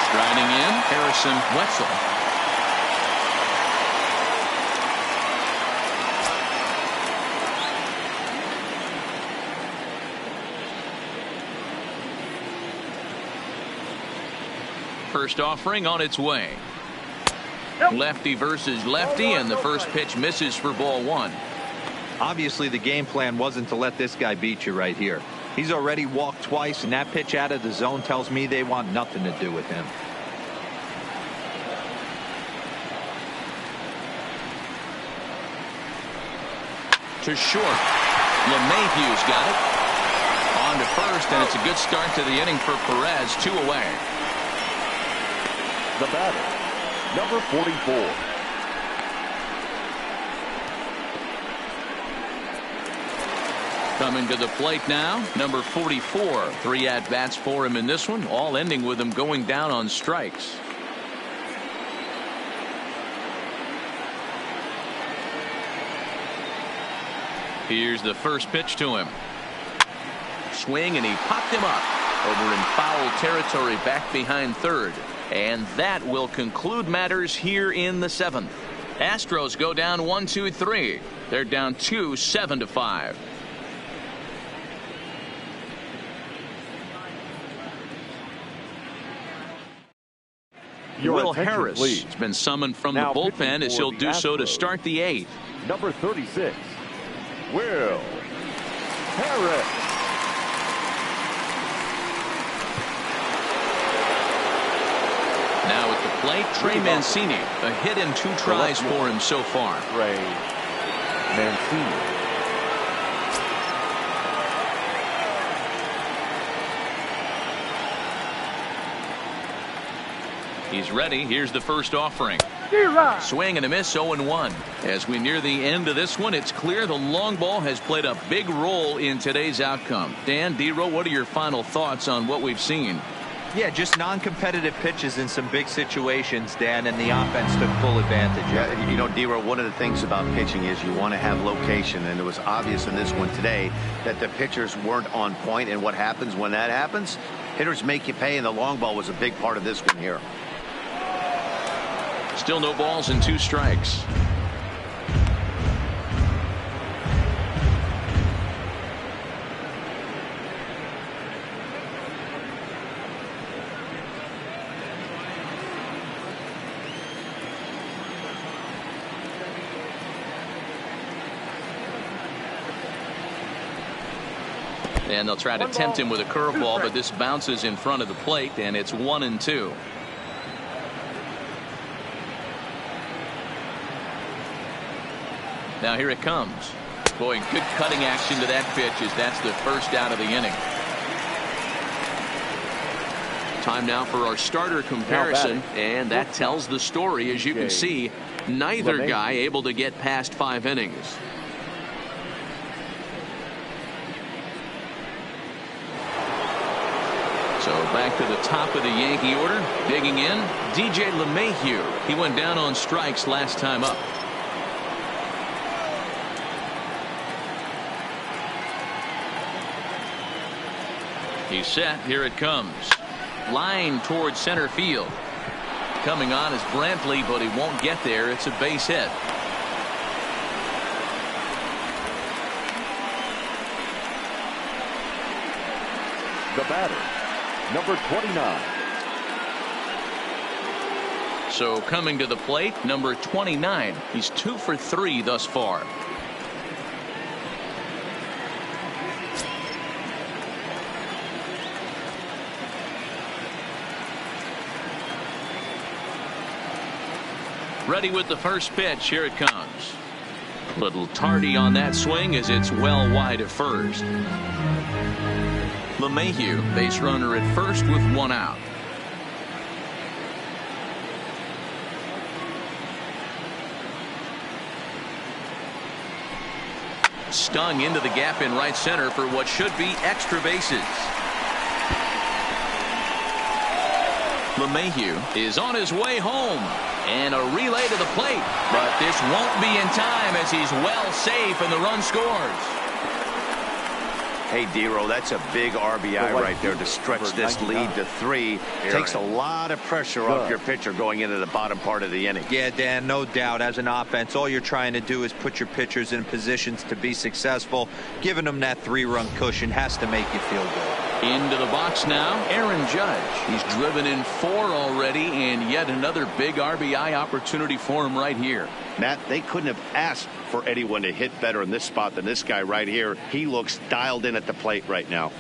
Striding in, Harrison Wetzel. First offering on its way. Lefty versus lefty, and the first pitch misses for ball one. Obviously, the game plan wasn't to let this guy beat you right here. He's already walked twice, and that pitch out of the zone tells me they want nothing to do with him. To short. LeMahieu's got it. On to first, and it's a good start to the inning for Perez. 2 away. The batter, number 44. Coming to the plate now, number 44. 3 at-bats for him in this one, all ending with him going down on strikes. Here's the first pitch to him. Swing, and he popped him up over in foul territory back behind third. And that will conclude matters here in the 7th. Astros go down 1-2-3. They're down 2, 7-5. Will Harris has been summoned from the bullpen as he'll do so to start the 8th. Number 36, Will Harris. Now at the plate, Trey Mancini. A hit in 2 tries for him so far. Trey Mancini. He's ready. Here's the first offering. Swing and a miss, 0-1. As we near the end of this one, it's clear the long ball has played a big role in today's outcome. Dan, D-Row, what are your final thoughts on what we've seen? Yeah, just non-competitive pitches in some big situations, Dan, and the offense took full advantage of it. Yeah, you know, D-Row, one of the things about pitching is you want to have location, and it was obvious in this one today that the pitchers weren't on point, and what happens when that happens? Hitters make you pay, and the long ball was a big part of this one here. Still no balls and 2 strikes. And they'll try to tempt him with a curveball, but this bounces in front of the plate, and it's 1-2. Now here it comes. Boy, good cutting action to that pitch as that's the first out of the inning. Time now for our starter comparison, and that tells the story. As you can see, neither guy able to get past 5 innings. So back to the top of the Yankee order. Digging in, DJ LeMahieu. He went down on strikes last time up. He's set. Here it comes. Line towards center field. Coming on is Brantley, but he won't get there. It's a base hit. The batter, number 29. So coming to the plate, number 29. He's 2 for 3 thus far. Ready with the first pitch. Here it comes. Little tardy on that swing as it's well wide of first. LeMahieu, base runner at first with 1 out. Stung into the gap in right center for what should be extra bases. LeMahieu is on his way home. And a relay to the plate. But this won't be in time as he's well safe and the run scores. Hey, D-Row, that's a big RBI right there to stretch this lead to 3. Takes a lot of pressure off your pitcher going into the bottom part of the inning. Yeah, Dan, no doubt. As an offense, all you're trying to do is put your pitchers in positions to be successful. Giving them that 3-run cushion has to make you feel good. Into the box now, Aaron Judge. He's driven in 4 already, and yet another big RBI opportunity for him right here. Matt, they couldn't have asked for anyone to hit better in this spot than this guy right here. He looks dialed in at the plate right now.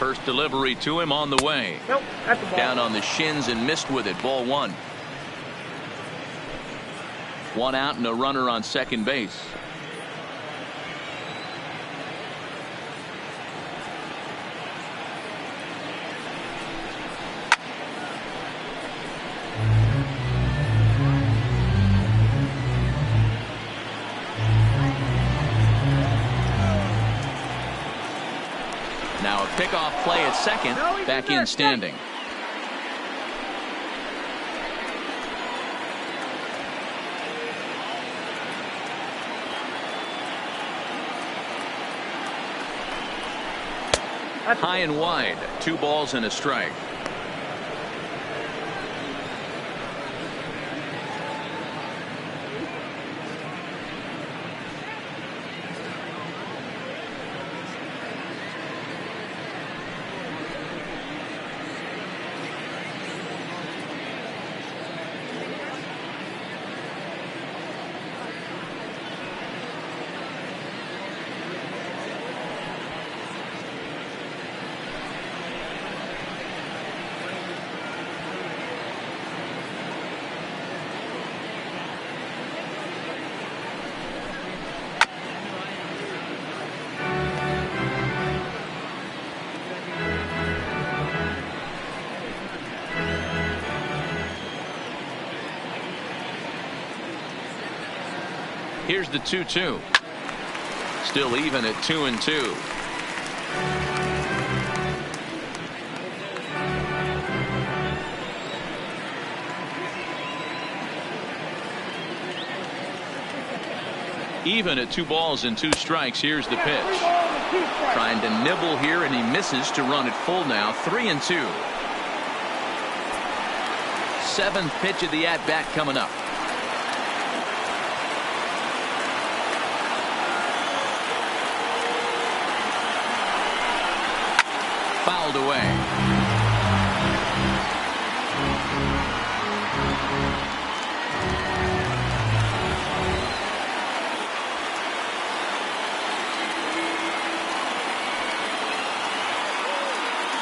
First delivery to him on the way. Nope, that's the ball. Down on the shins and missed with it. Ball 1. 1 out and a runner on second base. Now a pickoff play at second. Back in standing. High and wide. 2 balls and a strike. Here's the 2-2. Still even at 2-2. Even at 2 balls and 2 strikes. Here's the pitch. Trying to nibble here, and he misses to run it full now. 3-2. 7th pitch of the at-bat coming up. Fouled away.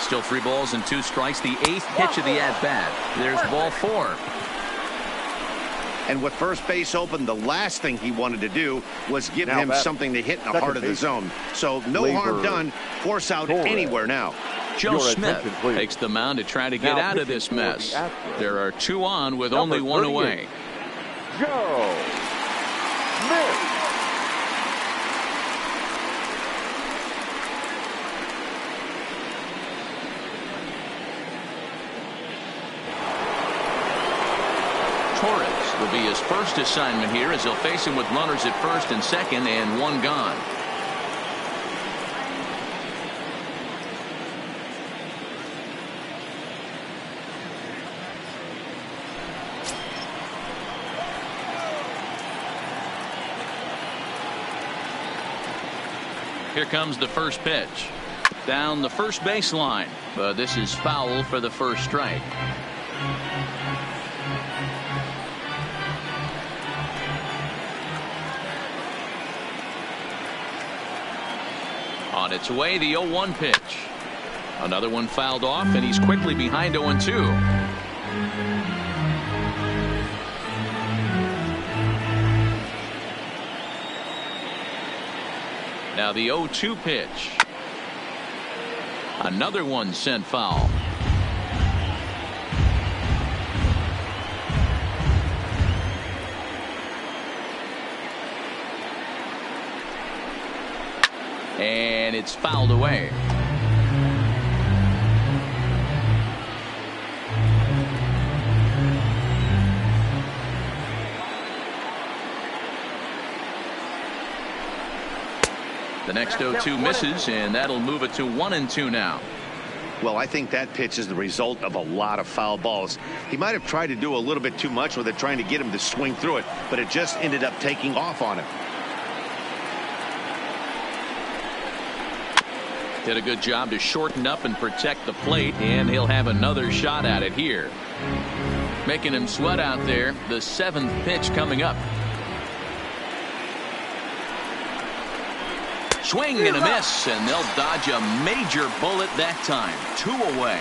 Still 3 balls and 2 strikes. The 8th pitch of the at-bat. There's ball 4. And with first base open, the last thing he wanted to do was give him something to hit in the heart of the zone. So no harm done. Force out anywhere now. Joe Smith takes the mound to try to get out of this mess. There are 2 on with only 1 away. Joe Smith. Torres will be his first assignment here as he'll face him with runners at first and second and 1 gone. Here comes the first pitch. Down the first baseline. But this is foul for the first strike. On its way, the 0-1 pitch. Another one fouled off, and he's quickly behind 0-2. Now the 0-2 pitch. Another one sent foul. And it's fouled away. The next 0-2 misses, and that'll move it to 1-2 now. Well, I think that pitch is the result of a lot of foul balls. He might have tried to do a little bit too much with it, trying to get him to swing through it, but it just ended up taking off on him. Did a good job to shorten up and protect the plate, and he'll have another shot at it here. Making him sweat out there. The 7th pitch coming up. Swing and a miss, and they'll dodge a major bullet that time. 2 away.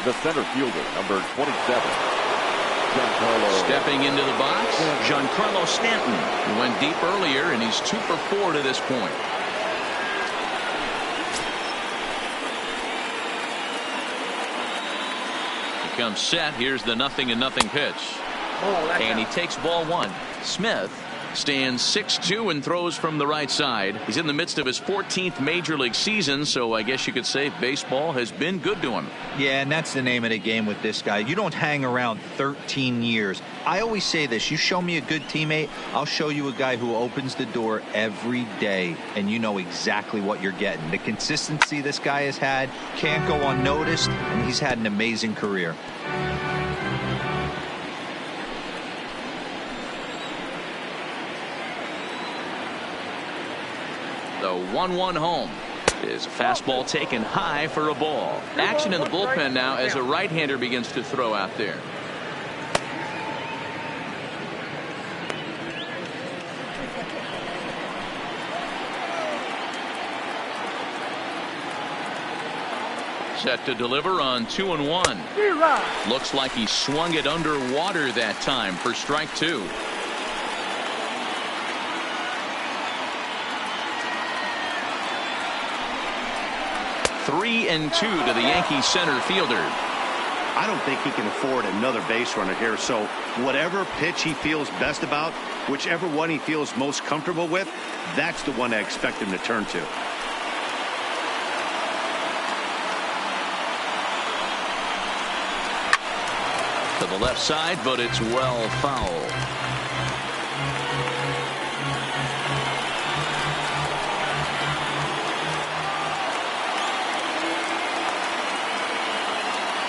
The center fielder, number 27. Giancarlo. Stepping into the box, Giancarlo Stanton. He went deep earlier, and he's 2 for 4 to this point. He comes set. Here's the 0-0 pitch. And he takes ball 1. Smith stands 6'2" and throws from the right side. He's in the midst of his 14th major league season, so I guess you could say baseball has been good to him. Yeah, and that's the name of the game with this guy. You don't hang around 13 years. I always say this: you show me a good teammate, I'll show you a guy who opens the door every day, and you know exactly what you're getting. The consistency this guy has had can't go unnoticed, and he's had an amazing career. The 1-1 home is a fastball taken high for a ball. Action in the bullpen now as a right-hander begins to throw out there. Set to deliver on 2-1. Looks like he swung it underwater that time for strike 2. 3-2 to the Yankees center fielder. I don't think he can afford another base runner here, so whatever pitch he feels best about, whichever one he feels most comfortable with, that's the one I expect him to turn to. To the left side, but it's well foul.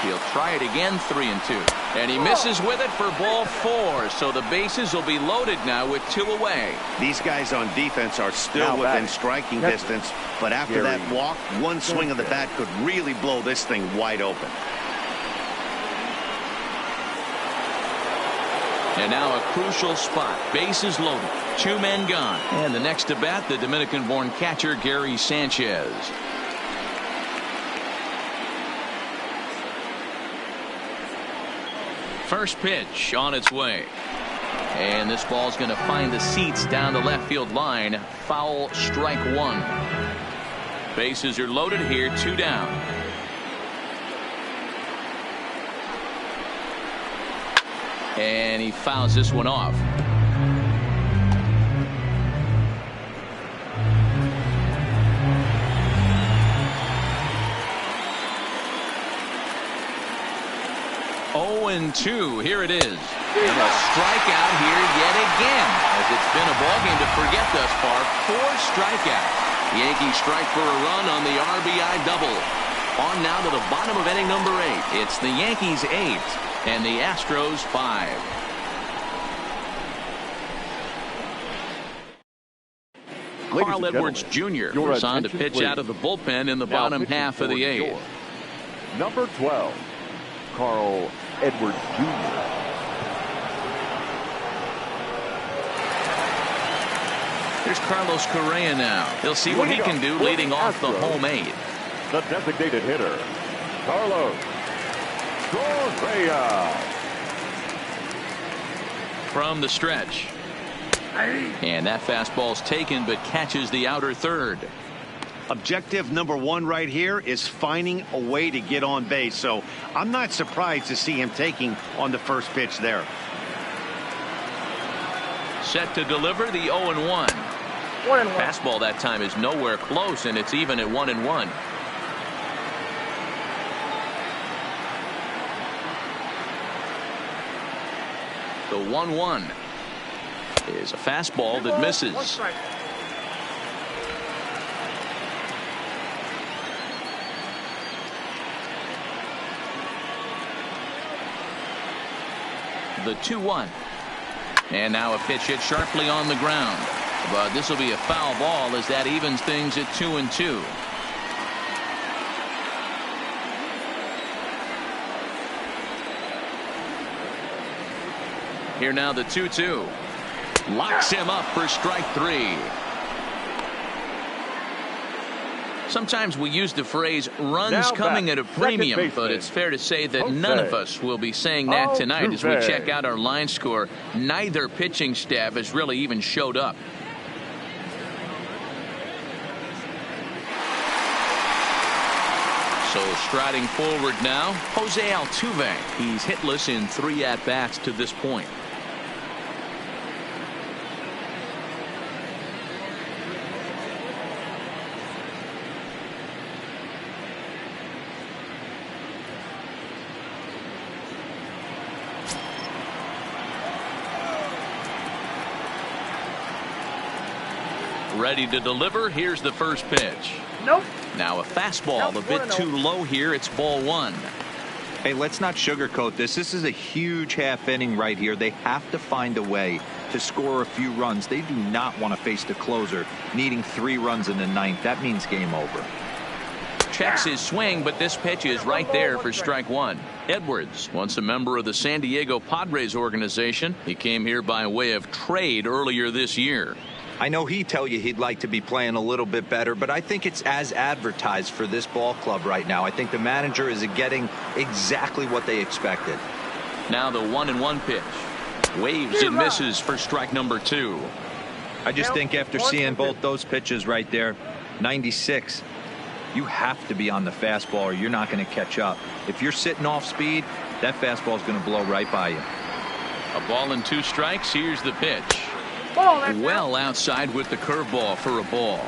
He'll try it again, 3-2. And he misses with it for ball 4. So the bases will be loaded now with 2 away. These guys on defense are still within striking distance, but after that walk, one swing of the bat could really blow this thing wide open. And now a crucial spot. Bases loaded. 2 men gone. And the next to bat, the Dominican-born catcher Gary Sanchez. First pitch on its way. And this ball's going to find the seats down the left field line. Foul, strike 1. Bases are loaded here, 2 down. And he fouls this one off. And 2. Here it is. And a strikeout here yet again, as it's been a ball game to forget thus far. 4 strikeouts. The Yankees strike for a run on the RBI double. On now to the bottom of inning number 8. It's the Yankees 8 and the Astros 5. Carl Edwards Jr. was on to pitch out of the bullpen in the bottom half of the 8th. Number 12, Carl Edwards Jr. Here's Carlos Correa now. He'll see what he can do leading off the home 8. The designated hitter, Carlos Correa. From the stretch. And that fastball's taken but catches the outer third. Objective number 1 right here is finding a way to get on base, so I'm not surprised to see him taking on the first pitch there. Set to deliver the 0-1. Fastball that time is nowhere close, and it's even at 1-1. The 1-1 is a fastball that misses. the 2-1. And now a pitch hit sharply on the ground. But this will be a foul ball as that evens things at 2-2. Here now the 2-2. Locks him up for strike 3. Sometimes we use the phrase runs coming at a premium, but it's fair to say that none of us will be saying that tonight as we check out our line score. Neither pitching staff has really even showed up. So striding forward now, Jose Altuve. He's hitless in 3 at-bats to this point. Ready to deliver. Here's the first pitch. Nope. Now a fastball, a bit too low here. It's ball 1. Hey, let's not sugarcoat this. This is a huge half inning right here. They have to find a way to score a few runs. They do not want to face the closer needing 3 runs in the 9th. That means game over. Checks his swing, but this pitch is right there for strike 1. Edwards, once a member of the San Diego Padres organization. He came here by way of trade earlier this year. I know he'd tell you he'd like to be playing a little bit better, but I think it's as advertised for this ball club right now. I think the manager is getting exactly what they expected. Now the 1-1 pitch. Waves and misses for strike number 2. I just think after seeing both those pitches right there, 96, you have to be on the fastball or you're not going to catch up. If you're sitting off speed, that fastball is going to blow right by you. A ball and 2 strikes. Here's the pitch. Well outside with the curveball for a ball.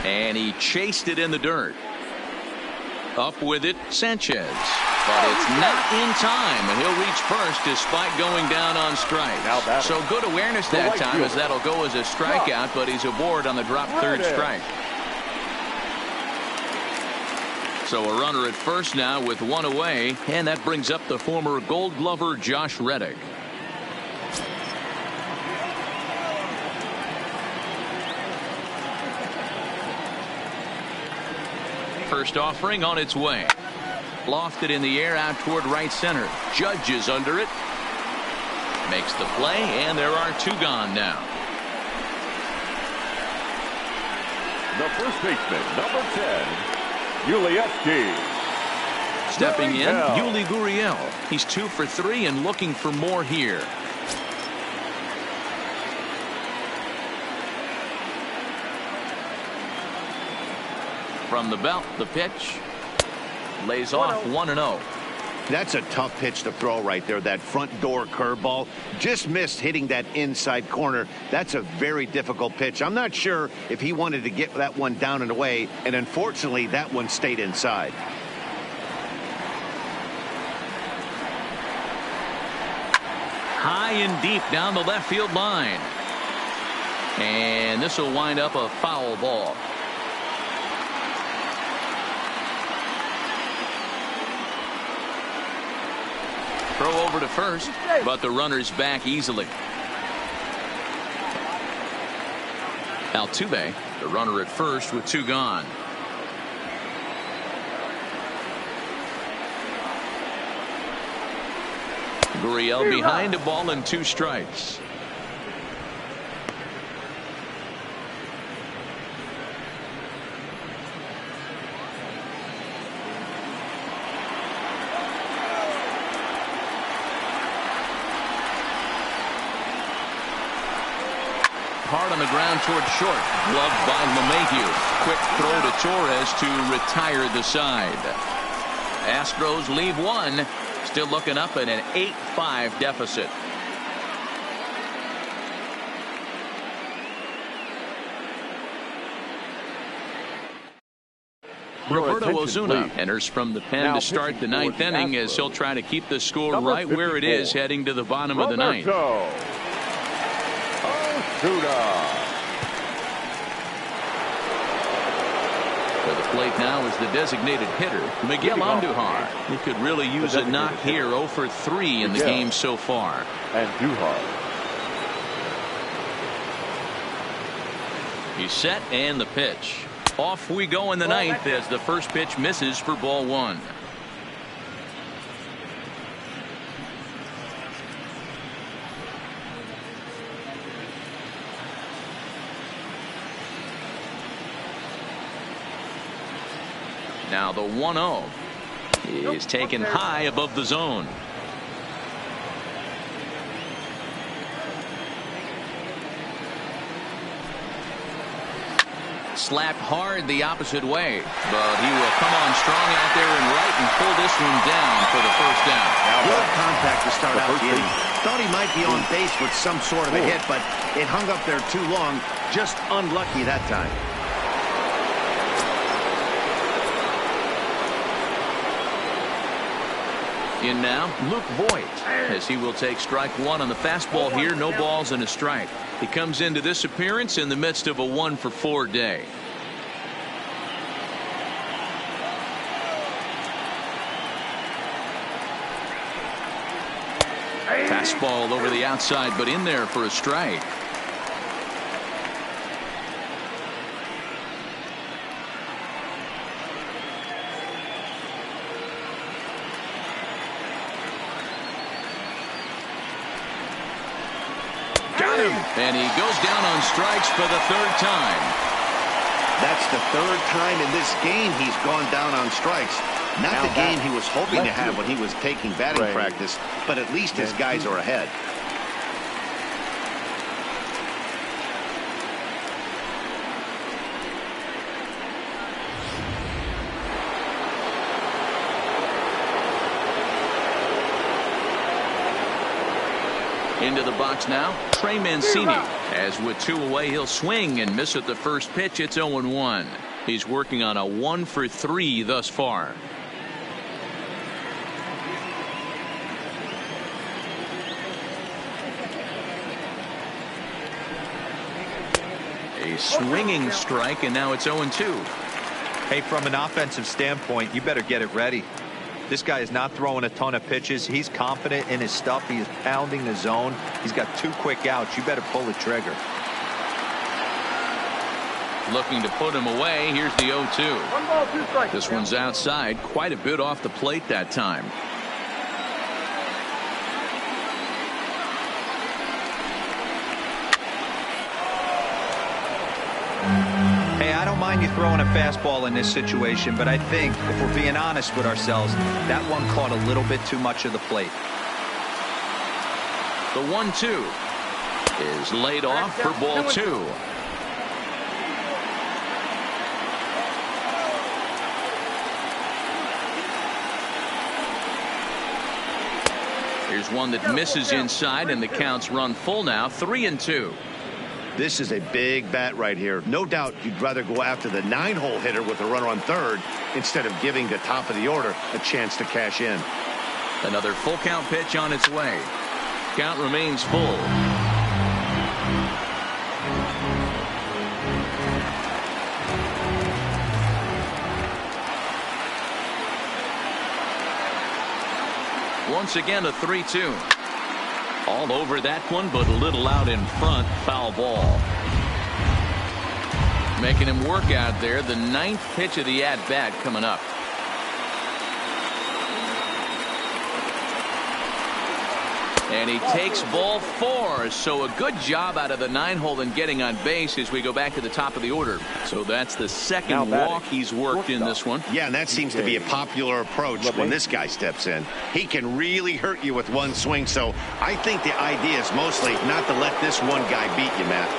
And he chased it in the dirt. Up with it, Sanchez. But it's not in time, and he'll reach first despite going down on strikes. So good awareness that time, as that'll go as a strikeout, but he's aboard on the drop third strike. So a runner at first now with 1 away, and that brings up the former Gold Glover Josh Reddick. First offering on its way. Lofted in the air out toward right center. Judge is under it. Makes the play, and there are 2 gone now. The first baseman, number 10. Yuli Stepping in, Yuli Gurriel. He's 2 for 3 and looking for more here. From the belt, the pitch. Lays off 1-0. That's a tough pitch to throw right there. That front door curveball just missed hitting that inside corner. That's a very difficult pitch. I'm not sure if he wanted to get that one down and away, and unfortunately that one stayed inside. High and deep down the left field line. And this will wind up a foul ball. Throw over to first, but the runner's back easily. Altuve, the runner at first with 2 gone. Gurriel behind, a ball and 2 strikes. Hard on the ground toward short. Gloved by LeMahieu. Quick throw to Torres to retire the side. Astros leave 1. Still looking up at an 8-5 deficit. Roberto Osuna enters from the pen to start the 9th inning as he'll try to keep the score right where it is heading to the bottom of the 9th. plate now is the designated hitter, Miguel Andujar. He could really use a knock here. 0 for 3 in the game so far. Andujar. He's set, and the pitch. Off we go in the ninth as the first pitch misses for ball 1. Now the 1-0 is taken high above the zone. Slapped hard the opposite way, but he will come on strong out there and right and pull this one down for the first down. Good contact to start out the inning. Thought he might be on base with some sort of a hit, but it hung up there too long. Just unlucky that time. In now, Luke Voigt, as he will take strike 1 on the fastball here. No balls and a strike. He comes into this appearance in the midst of a 1 for 4 day. Fastball over the outside, but in there for a strike. And he goes down on strikes for the 3rd time. That's the 3rd time in this game he's gone down on strikes. Not the game he was hoping to have when he was taking batting practice, but at least his guys are ahead. Into the box now, Trey Mancini. As with 2 away, he'll swing and miss at the first pitch. It's 0-1. He's working on a 1 for 3 thus far. A swinging strike, and now it's 0-2. Hey, from an offensive standpoint, you better get it ready. This guy is not throwing a ton of pitches. He's confident in his stuff. He is pounding the zone. He's got 2 quick outs. You better pull the trigger. Looking to put him away. Here's the 0-2. 1 ball, 2 strikes. This one's outside. Quite a bit off the plate that time. Hey, I don't mind you throwing a fastball in this situation, but I think if we're being honest with ourselves, that one caught a little bit too much of the plate. The 1-2 is laid off for ball 2. Here's one that misses inside, and the count's run full now. 3-2. This is a big bat right here. No doubt you'd rather go after the 9-hole hitter with a runner on 3rd instead of giving the top of the order a chance to cash in. Another full count pitch on its way. Count remains full. Once again a 3-2. All over that one, but a little out in front. Foul ball. Making him work out there. The 9th pitch of the at-bat coming up. And he takes ball 4. So a good job out of the 9-hole in getting on base as we go back to the top of the order. So that's the 2nd walk he's worked in this one. Yeah, and that seems to be a popular approach when this guy steps in. He can really hurt you with one swing, so I think the idea is mostly not to let this one guy beat you, Matt.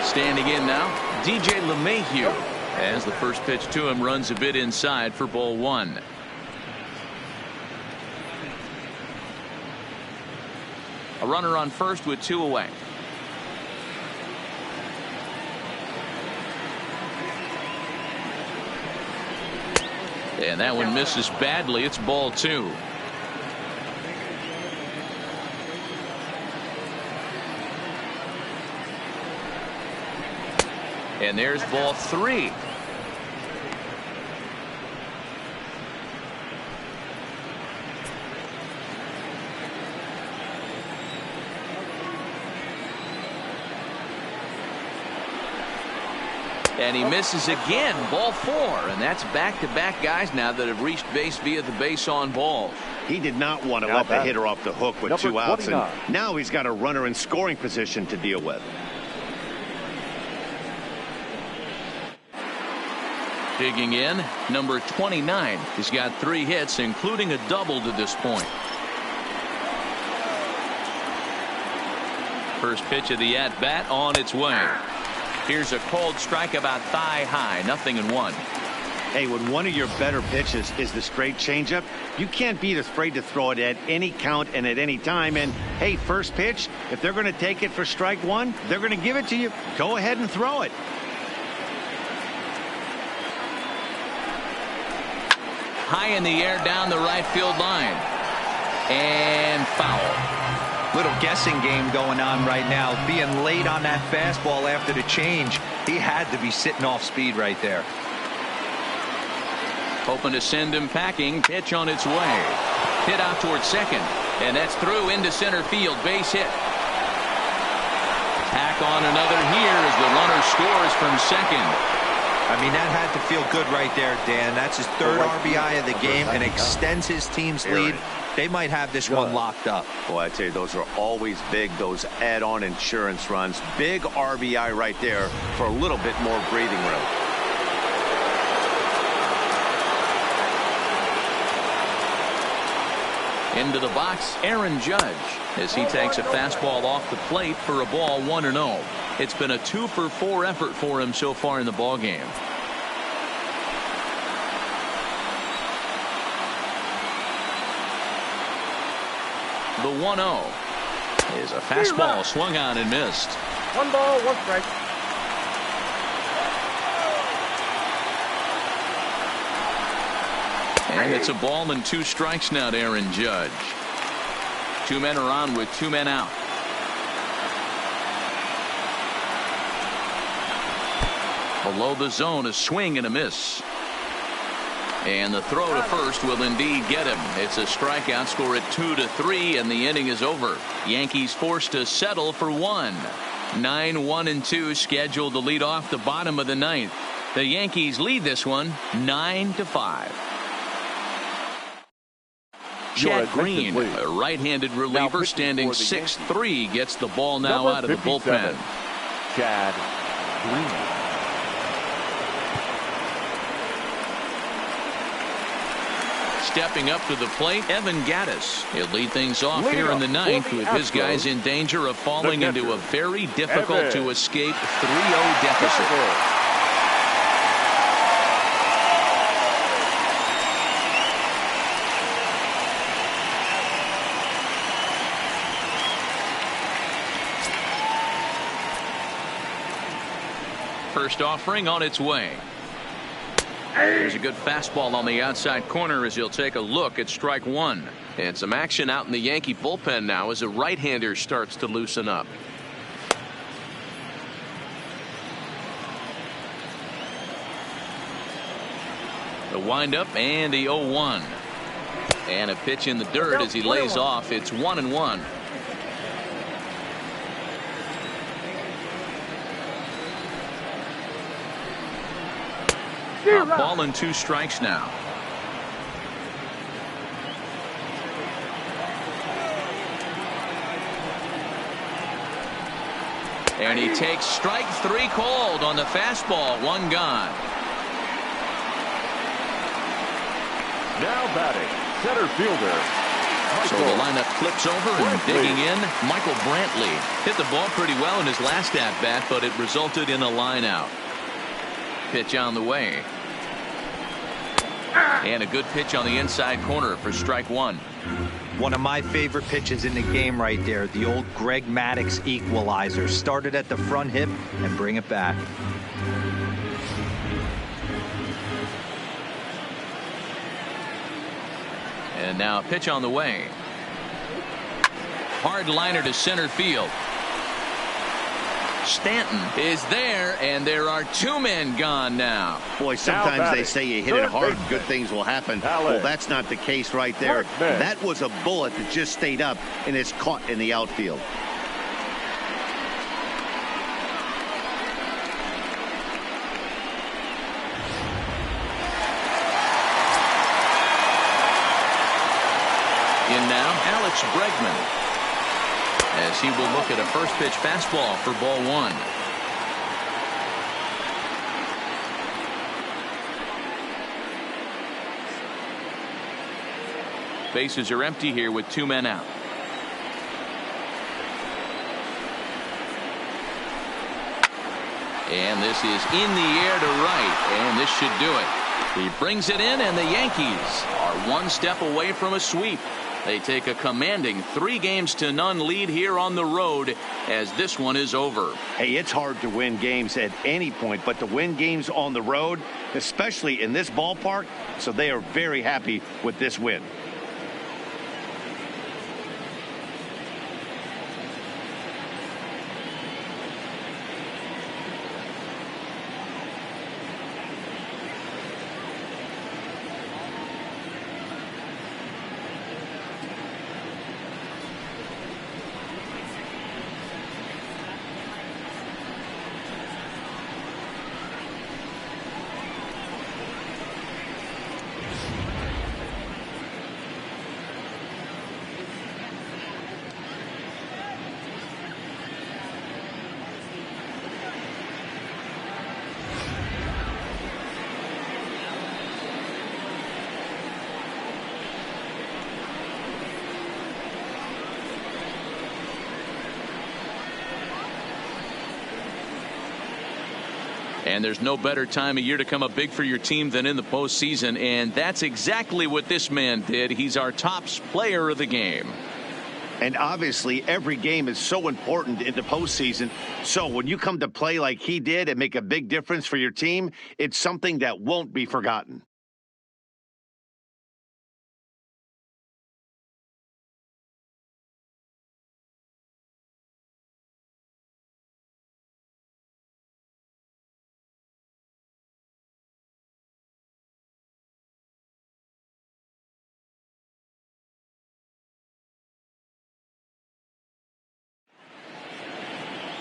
Standing in now, DJ LeMahieu, as the first pitch to him runs a bit inside for ball 1. A runner on first with 2 away. And that one misses badly. It's ball 2. And there's ball 3. And he misses again, ball 4, and that's back-to-back guys now that have reached base via the base on balls. He did not want to let the hitter off the hook with 2 outs, and now he's got a runner in scoring position to deal with. Digging in, number 29. He's got 3 hits, including a double to this point. First pitch of the at-bat on its way. Here's a cold strike about thigh high, 0-1. Hey, when one of your better pitches is the straight changeup, you can't be afraid to throw it at any count and at any time. And hey, first pitch, if they're going to take it for strike 1, they're going to give it to you. Go ahead and throw it. High in the air down the right field line. And foul. Little guessing game going on right now. Being late on that fastball after the change, he had to be sitting off speed right there. Hoping to send him packing. Pitch on its way. Hit out towards second. And that's through into center field. Base hit. Tack on another here as the runner scores from second. I mean, that had to feel good right there, Dan. That's his 3rd RBI of the game and extends his team's lead. They might have this one locked up. Boy, I tell you, those are always big, those add-on insurance runs. Big RBI right there for a little bit more breathing room. Into the box, Aaron Judge, as he takes a fastball off the plate for a ball 1-0. It's been a 2-for-4 effort for him so far in the ballgame. The 1-0 is a fastball swung on and missed. 1 ball, 1 strike. And it's a ball and 2 strikes now to Aaron Judge. 2 men are on with 2 men out. Below the zone, a swing and a miss. And the throw to first will indeed get him. It's a strikeout, score at 2-3, and the inning is over. Yankees forced to settle for 1. 9-1-2 scheduled to lead off the bottom of the 9th. The Yankees lead this one 9-5. Chad Green, a right-handed reliever standing 6'3", gets the ball now out of the bullpen. Chad Green. Stepping up to the plate, Evan Gattis. He'll lead things off here in the 9th with his guys in danger of falling into a very difficult to escape 3-0 deficit. First offering on its way. There's a good fastball on the outside corner as he'll take a look at strike 1. And some action out in the Yankee bullpen now as a right-hander starts to loosen up. The windup and the 0-1. And a pitch in the dirt as he lays off. It's 1-1. Ball and 2 strikes now. And he takes strike 3 called on the fastball. 1 gone. Now batting, center fielder. So the lineup flips over and digging in, Michael Brantley. Hit the ball pretty well in his last at-bat, but it resulted in a line out. Pitch on the way. And a good pitch on the inside corner for strike 1. One of my favorite pitches in the game right there. The old Greg Maddux equalizer. Started at the front hip and bring it back. And now a pitch on the way. Hard liner to center field. Stanton is there, and there are 2 men gone now. Boy, sometimes they say you hit it hard, good things will happen. Well, that's not the case right there. That was a bullet that just stayed up and is caught in the outfield. In now, Alex Bregman, as he will look at a first pitch fastball for ball 1. Bases are empty here with 2 men out. And this is in the air to right, and this should do it. He brings it in, and the Yankees are 1 step away from a sweep. They take a commanding 3-0 lead here on the road as this one is over. Hey, it's hard to win games at any point, but to win games on the road, especially in this ballpark, so they are very happy with this win. And there's no better time of year to come up big for your team than in the postseason, and that's exactly what this man did. He's our top player of the game. And obviously every game is so important in the postseason. So when you come to play like he did and make a big difference for your team, it's something that won't be forgotten.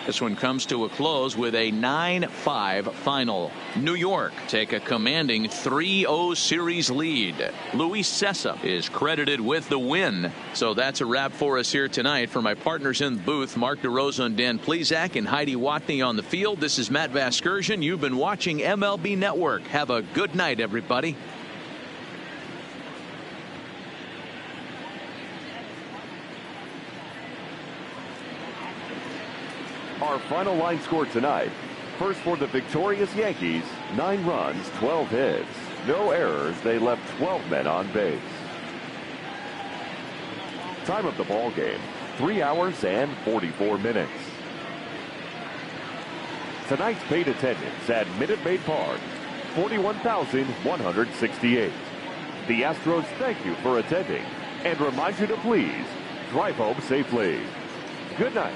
This one comes to a close with a 9-5 final. New York take a commanding 3-0 series lead. Luis Cessa is credited with the win. So that's a wrap for us here tonight. For my partners in the booth, Mark DeRosa and Dan Plesac and Heidi Watney on the field, this is Matt Vasgersian. You've been watching MLB Network. Have a good night, everybody. Our final line score tonight. First for the victorious Yankees, 9 runs, 12 hits. No errors. They left 12 men on base. Time of the ball game, 3 hours and 44 minutes. Tonight's paid attendance at Minute Maid Park, 41,168. The Astros thank you for attending and remind you to please drive home safely. Good night.